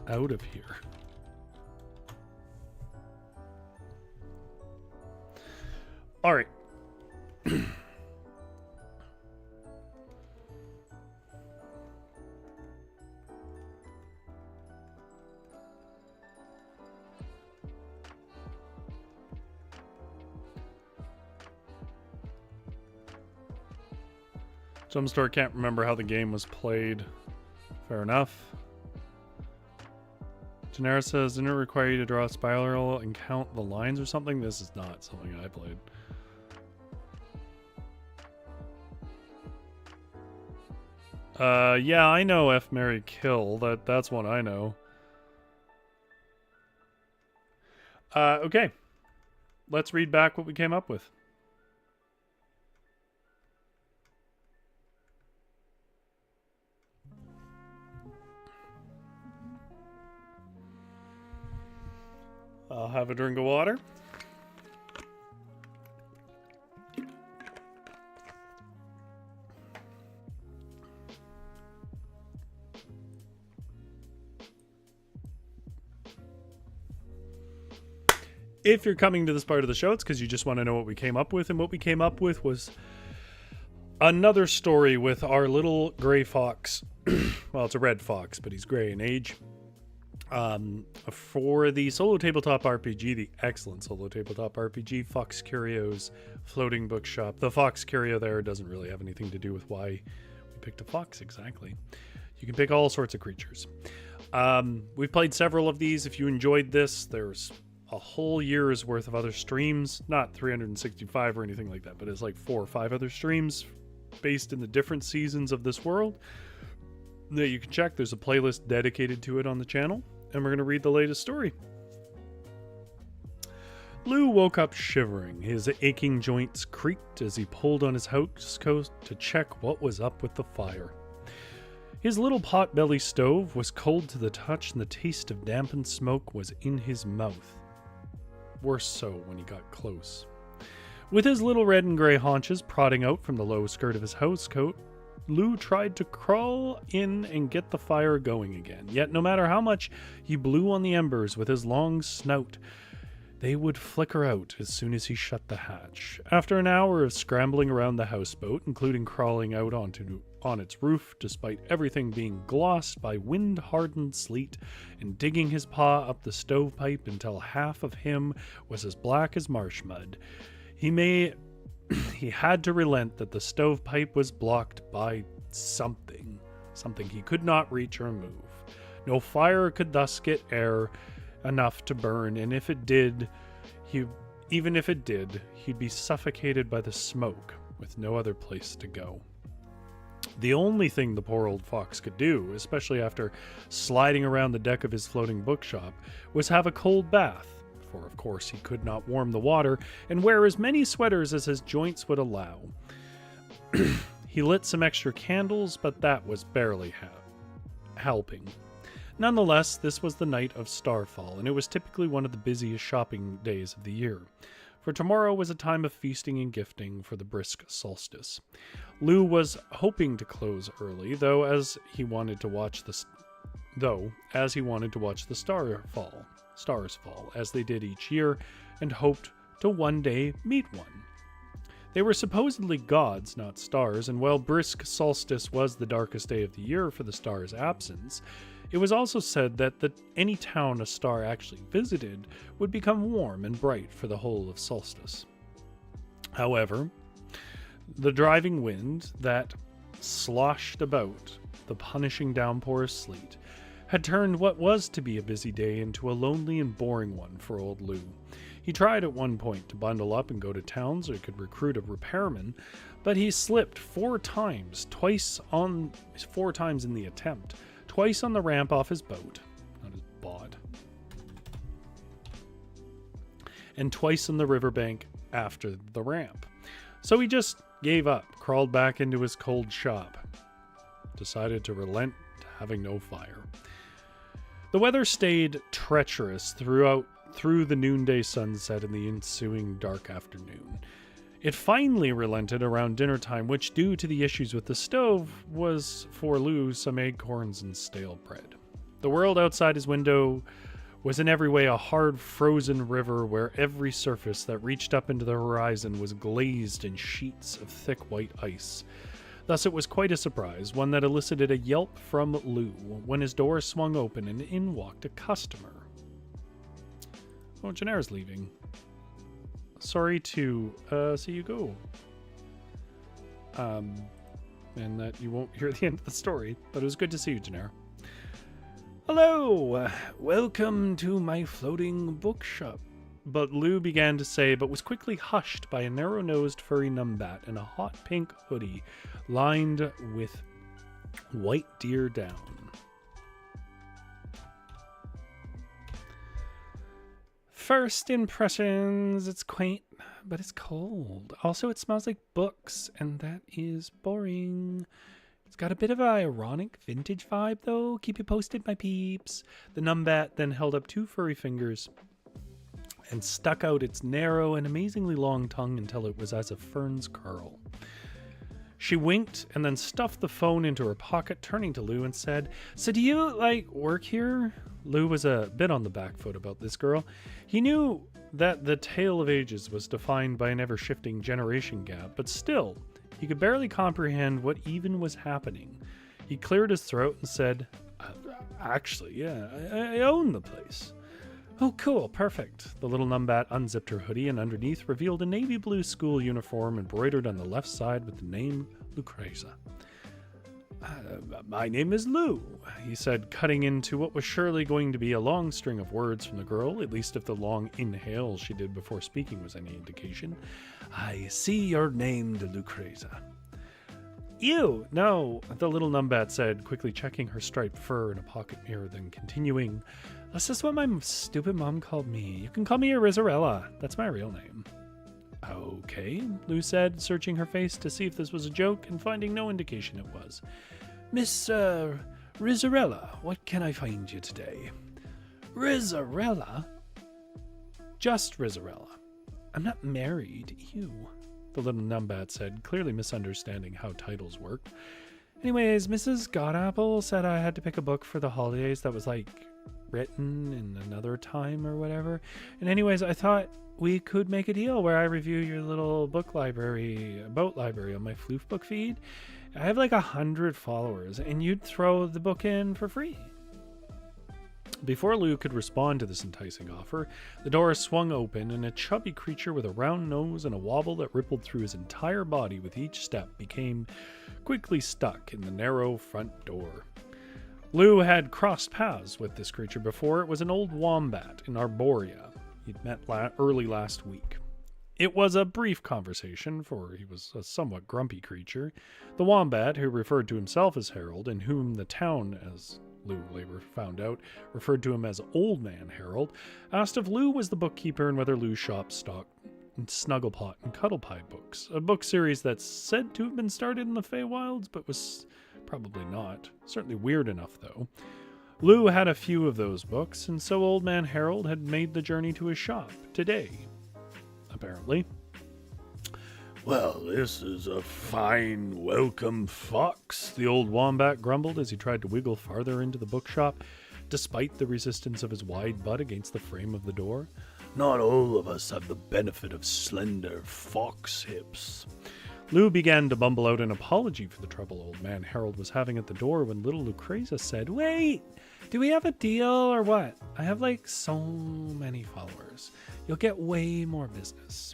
out of here?" All right. Jumpstore can't remember how the game was played. Fair enough. Genera says, didn't it require you to draw a spiral and count the lines or something? This is not something I played. Yeah, I know F, Marry, Kill. That's one I know. Okay. Let's read back what we came up with. I'll have a drink of water. If you're coming to this part of the show, it's because you just want to know what we came up with. And what we came up with was another story with our little gray fox. Well, it's a red fox, but he's gray in age. For the solo tabletop RPG, the excellent solo tabletop RPG, Fox Curio's Floating Bookshop. The Fox Curio there doesn't really have anything to do with why we picked a fox exactly. You can pick all sorts of creatures. We've played several of these. If you enjoyed this, there's a whole year's worth of other streams, not 365 or anything like that, but it's like 4 or 5 other streams based in the different seasons of this world that you can check. There's a playlist dedicated to it on the channel. And we're going to read the latest story. Lou woke up shivering. His aching joints creaked as he pulled on his housecoat to check what was up with the fire. His little pot-belly stove was cold to the touch, and the taste of dampened smoke was in his mouth. Worse so when he got close. With his little red and gray haunches prodding out from the low skirt of his housecoat, Lou tried to crawl in and get the fire going again. Yet no matter how much he blew on the embers with his long snout, they would flicker out as soon as he shut the hatch. After an hour of scrambling around the houseboat, including crawling out on its roof despite everything being glossed by wind-hardened sleet, and digging his paw up the stovepipe until half of him was as black as marsh mud, he had to relent that the stovepipe was blocked by something he could not reach or move. No fire could thus get air enough to burn, and if it did, he'd be suffocated by the smoke with no other place to go. The only thing the poor old fox could do, especially after sliding around the deck of his floating bookshop, was have a cold bath. For of course he could not warm the water, and wear as many sweaters as his joints would allow. He lit some extra candles, but that was barely helping. Nonetheless, this was the night of Starfall, and it was typically one of the busiest shopping days of the year, for tomorrow was a time of feasting and gifting for the brisk solstice. Lou was hoping to close early, as he wanted to watch the starfall. stars fall, as they did each year, and hoped to one day meet one. They were supposedly gods, not stars, and while brisk solstice was the darkest day of the year for the star's absence, it was also said that any town a star actually visited would become warm and bright for the whole of solstice. However, the driving wind that sloshed about the punishing downpour of sleet had turned what was to be a busy day into a lonely and boring one for old Lou. He tried at one point to bundle up and go to town so he could recruit a repairman, but he slipped 4 times in the attempt, twice on the ramp off his boat, not his bod, and twice on the riverbank after the ramp. So he just gave up, crawled back into his cold shop, decided to relent to having no fire. The weather stayed treacherous through the noonday sunset and the ensuing dark afternoon. It finally relented around dinner time, which, due to the issues with the stove, was for Lou some acorns and stale bread. The world outside his window was in every way a hard, frozen river where every surface that reached up into the horizon was glazed in sheets of thick white ice. Thus it was quite a surprise, one that elicited a yelp from Lou when his door swung open and in walked a customer. Oh, Janera's leaving. Sorry to see you go. And that you won't hear the end of the story, but it was good to see you, Janera. Hello! Welcome to my floating bookshop. But Lou began to say, but was quickly hushed by a narrow-nosed furry numbat in a hot pink hoodie lined with white deer down. First impressions, it's quaint, but it's cold. Also, it smells like books, and that is boring. It's got a bit of an ironic vintage vibe, though. Keep you posted, my peeps. The numbat then held up 2 furry fingers and stuck out its narrow and amazingly long tongue until it was as a fern's curl. She winked and then stuffed the phone into her pocket, turning to Lou and said, "So do you, work here?" Lou was a bit on the back foot about this girl. He knew that the tale of ages was defined by an ever-shifting generation gap, but still, he could barely comprehend what even was happening. He cleared his throat and said, "Actually, yeah, I own the place." "Oh, cool, perfect." The little numbat unzipped her hoodie and underneath revealed a navy blue school uniform embroidered on the left side with the name Lucreza. "My name is Lou," he said, cutting into what was surely going to be a long string of words from the girl, at least if the long inhale she did before speaking was any indication. "I see you're named Lucreza." "Ew, no," the little numbat said, quickly checking her striped fur in a pocket mirror, then continuing, "That's just what my stupid mom called me. You can call me Rizarella. That's my real name." "Okay," Lou said, searching her face to see if this was a joke and finding no indication it was. "Miss, Rizarella, what can I find you today?" "Rizarella?" "Just Rizarella. I'm not married. Ew," the little numbat said, clearly misunderstanding how titles worked. "Anyways, Mrs. Godapple said I had to pick a book for the holidays that was, written in another time or whatever. And anyways, I thought we could make a deal where I review your little boat library on my Floof book feed. I have 100 followers, and you'd throw the book in for free." Before Lou could respond to this enticing offer, the door swung open, and a chubby creature with a round nose and a wobble that rippled through his entire body with each step became quickly stuck in the narrow front door. Lou had crossed paths with this creature before. It was an old wombat in Arborea he'd met early last week. It was a brief conversation, for he was a somewhat grumpy creature. The wombat, who referred to himself as Harold, and whom the town, as Lou later found out, referred to him as Old Man Harold, asked if Lou was the bookkeeper and whether Lou's shop stocked Snugglepot and Cuddlepie books, a book series that's said to have been started in the Feywilds, but was probably not. Certainly weird enough, though. Lou had a few of those books, and so Old Man Harold had made the journey to his shop today, apparently. "Well, this is a fine welcome fox," the old wombat grumbled as he tried to wiggle farther into the bookshop. despite the resistance of his wide butt against the frame of the door. Not all of us have the benefit of slender fox hips. Lou began to bumble out an apology for the trouble old man Harold was having at the door when little Lucrezia said, "Wait, do we have a deal or what? I have like so many followers. You'll get way more business."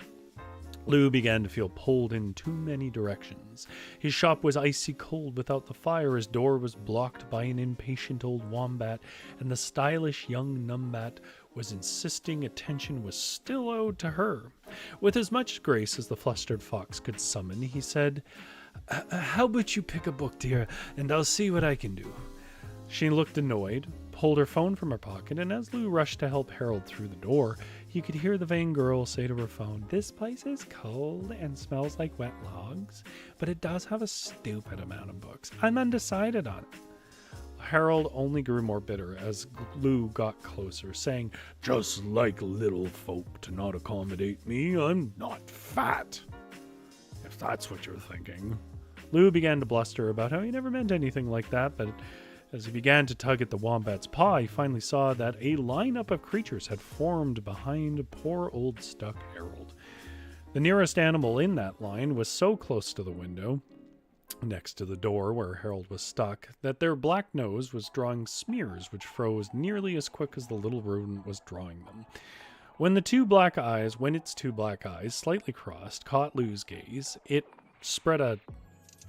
Lou began to feel pulled in too many directions. His shop was icy cold without the fire, his door was blocked by an impatient old wombat, and the stylish young numbat was insisting attention was still owed to her. With as much grace as the flustered fox could summon, he said, "How about you pick a book, dear, and I'll see what I can do." She looked annoyed, pulled her phone from her pocket, and as Lou rushed to help Harold through the door, he could hear the vain girl say to her phone, "This place is cold and smells like wet logs, but it does have a stupid amount of books. I'm undecided on it." Harold only grew more bitter as Lou got closer, saying, "Just like little folk to not accommodate me, I'm not fat. If that's what you're thinking." Lou began to bluster about how he never meant anything like that, but as he began to tug at the wombat's paw, he finally saw that a lineup of creatures had formed behind poor old stuck Harold. The nearest animal in that line was so close to the window, next to the door where Harold was stuck, that their black nose was drawing smears which froze nearly as quick as the little rodent was drawing them. When its two black eyes, slightly crossed, caught Lou's gaze, it spread a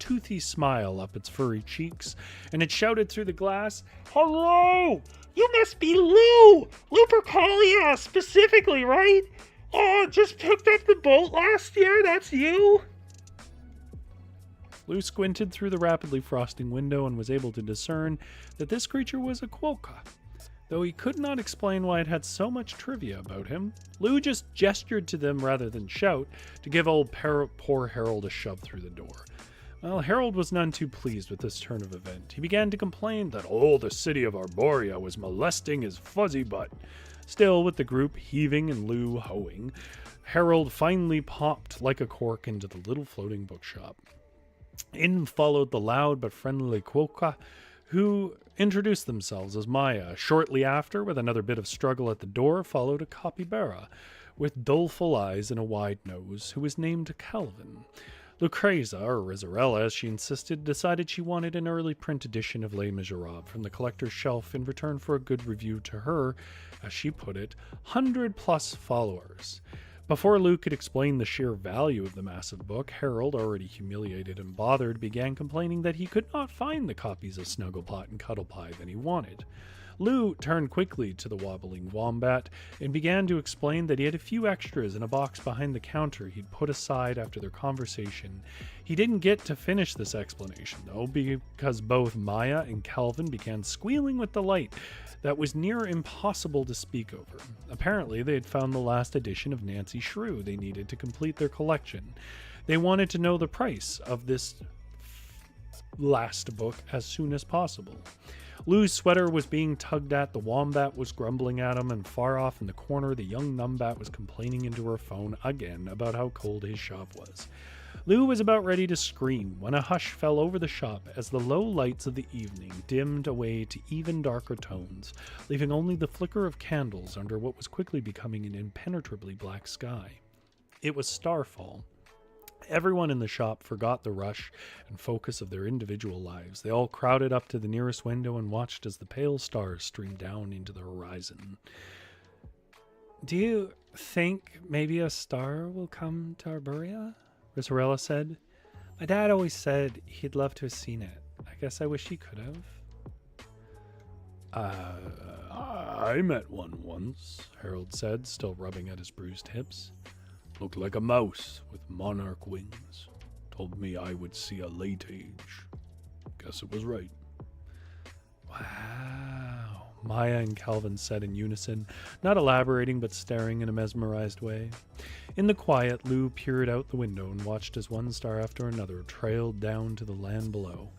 toothy smile up its furry cheeks, and it shouted through the glass, "Hello! You must be Lou! Lupercalia, specifically, right? Oh, just picked up the boat last year, that's you?" Lou squinted through the rapidly frosting window and was able to discern that this creature was a quokka. Though he could not explain why it had so much trivia about him, Lou just gestured to them rather than shout to give old poor Harold a shove through the door. Well, Harold was none too pleased with this turn of event. He began to complain that the city of Arborea was molesting his fuzzy butt. Still, with the group heaving and Lou hoeing, Harold finally popped like a cork into the little floating bookshop. In followed the loud but friendly quokka, who introduced themselves as Maya. Shortly after, with another bit of struggle at the door, followed a capybara with doleful eyes and a wide nose, who was named Calvin. Lucrezia, or Rizzarella as she insisted, decided she wanted an early print edition of Les Miserables from the collector's shelf in return for a good review to her, as she put it, 100+ followers. Before Lou could explain the sheer value of the massive book, Harold, already humiliated and bothered, began complaining that he could not find the copies of Snugglepot and Cuddlepie that he wanted. Lou turned quickly to the wobbling wombat and began to explain that he had a few extras in a box behind the counter he'd put aside after their conversation. He didn't get to finish this explanation, though, because both Maya and Calvin began squealing with delight that was near impossible to speak over. Apparently, they had found the last edition of Nancy Shrew they needed to complete their collection. They wanted to know the price of this last book as soon as possible. Lou's sweater was being tugged at, the wombat was grumbling at him, and far off in the corner, the young numbat was complaining into her phone again about how cold his shop was. Lou was about ready to scream when a hush fell over the shop as the low lights of the evening dimmed away to even darker tones, leaving only the flicker of candles under what was quickly becoming an impenetrably black sky. It was starfall. Everyone in the shop forgot the rush and focus of their individual lives. They all crowded up to the nearest window and watched as the pale stars streamed down into the horizon. "Do you think maybe a star will come to Arborea?" Rizzarella said. "My dad always said he'd love to have seen it. I guess I wish he could have." I met one once," Harold said, still rubbing at his bruised hips. "Looked like a mouse with monarch wings. Told me I would see a late age. Guess it was right." "Wow," Maya and Calvin said in unison, not elaborating but staring in a mesmerized way. In the quiet, Lou peered out the window and watched as one star after another trailed down to the land below.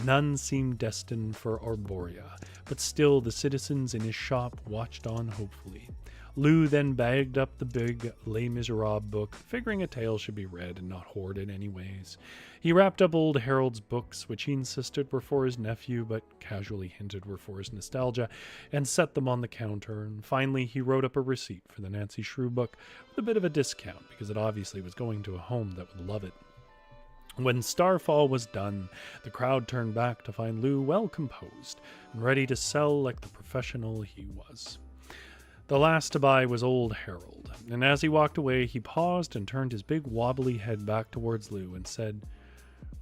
None seemed destined for Arborea, but still the citizens in his shop watched on hopefully. Lou then bagged up the big Les Miserables book, figuring a tale should be read and not hoarded anyways. He wrapped up old Harold's books, which he insisted were for his nephew, but casually hinted were for his nostalgia, and set them on the counter. And finally, he wrote up a receipt for the Nancy Shrew book with a bit of a discount, because it obviously was going to a home that would love it. When Starfall was done, the crowd turned back to find Lou well composed and ready to sell like the professional he was. The last to buy was old Harold, and as he walked away, he paused and turned his big wobbly head back towards Lou and said,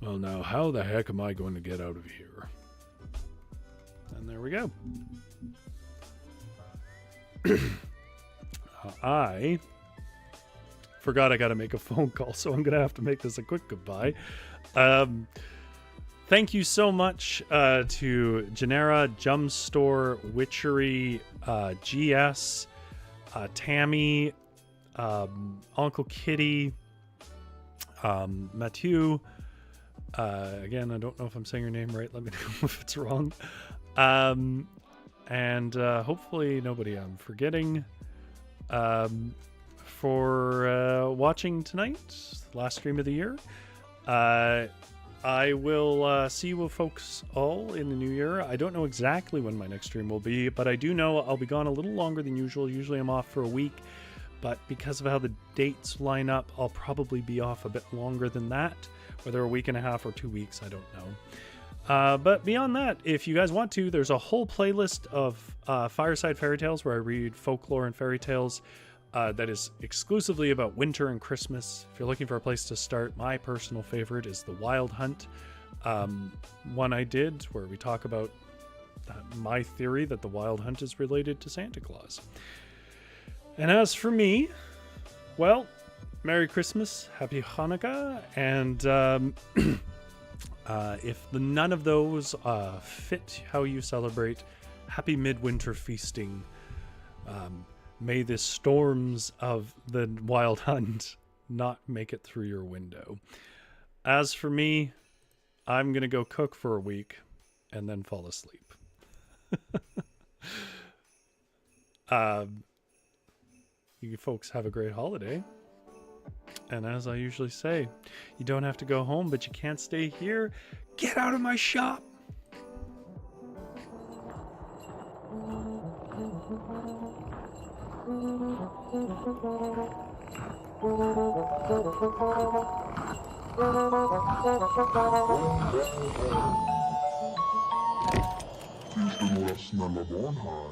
"Well, now, how the heck am I going to get out of here?" And there we go. I forgot I got to make a phone call, so I'm going to have to make this a quick goodbye. Thank you so much to Genera, Jumstore, Witchery, GS, Tammy, Uncle Kitty, Mathieu. Again, I don't know if I'm saying your name right. Let me know if it's wrong. And hopefully nobody I'm forgetting. For watching tonight, last stream of the year. I will see you folks all in the new year. I don't know exactly when my next stream will be, but I do know I'll be gone a little longer than usual. Usually I'm off for a week, but because of how the dates line up, I'll probably be off a bit longer than that. Whether a week and a half or 2 weeks, I don't know. But beyond that, if you guys want to, there's a whole playlist of Fireside Fairy Tales where I read folklore and fairy tales that is exclusively about winter and Christmas. If you're looking for a place to start, my personal favorite is The Wild Hunt, one I did where we talk about my theory that the Wild Hunt is related to Santa Claus. And as for me, well, Merry Christmas, Happy Hanukkah, and if none of those fit how you celebrate, Happy Midwinter Feasting. May the storms of the Wild Hunt not make it through your window. As for me, I'm going to go cook for a week and then fall asleep. You folks have a great holiday. And as I usually say, you don't have to go home, but you can't stay here. Get out of my shop! Några snälla barn här.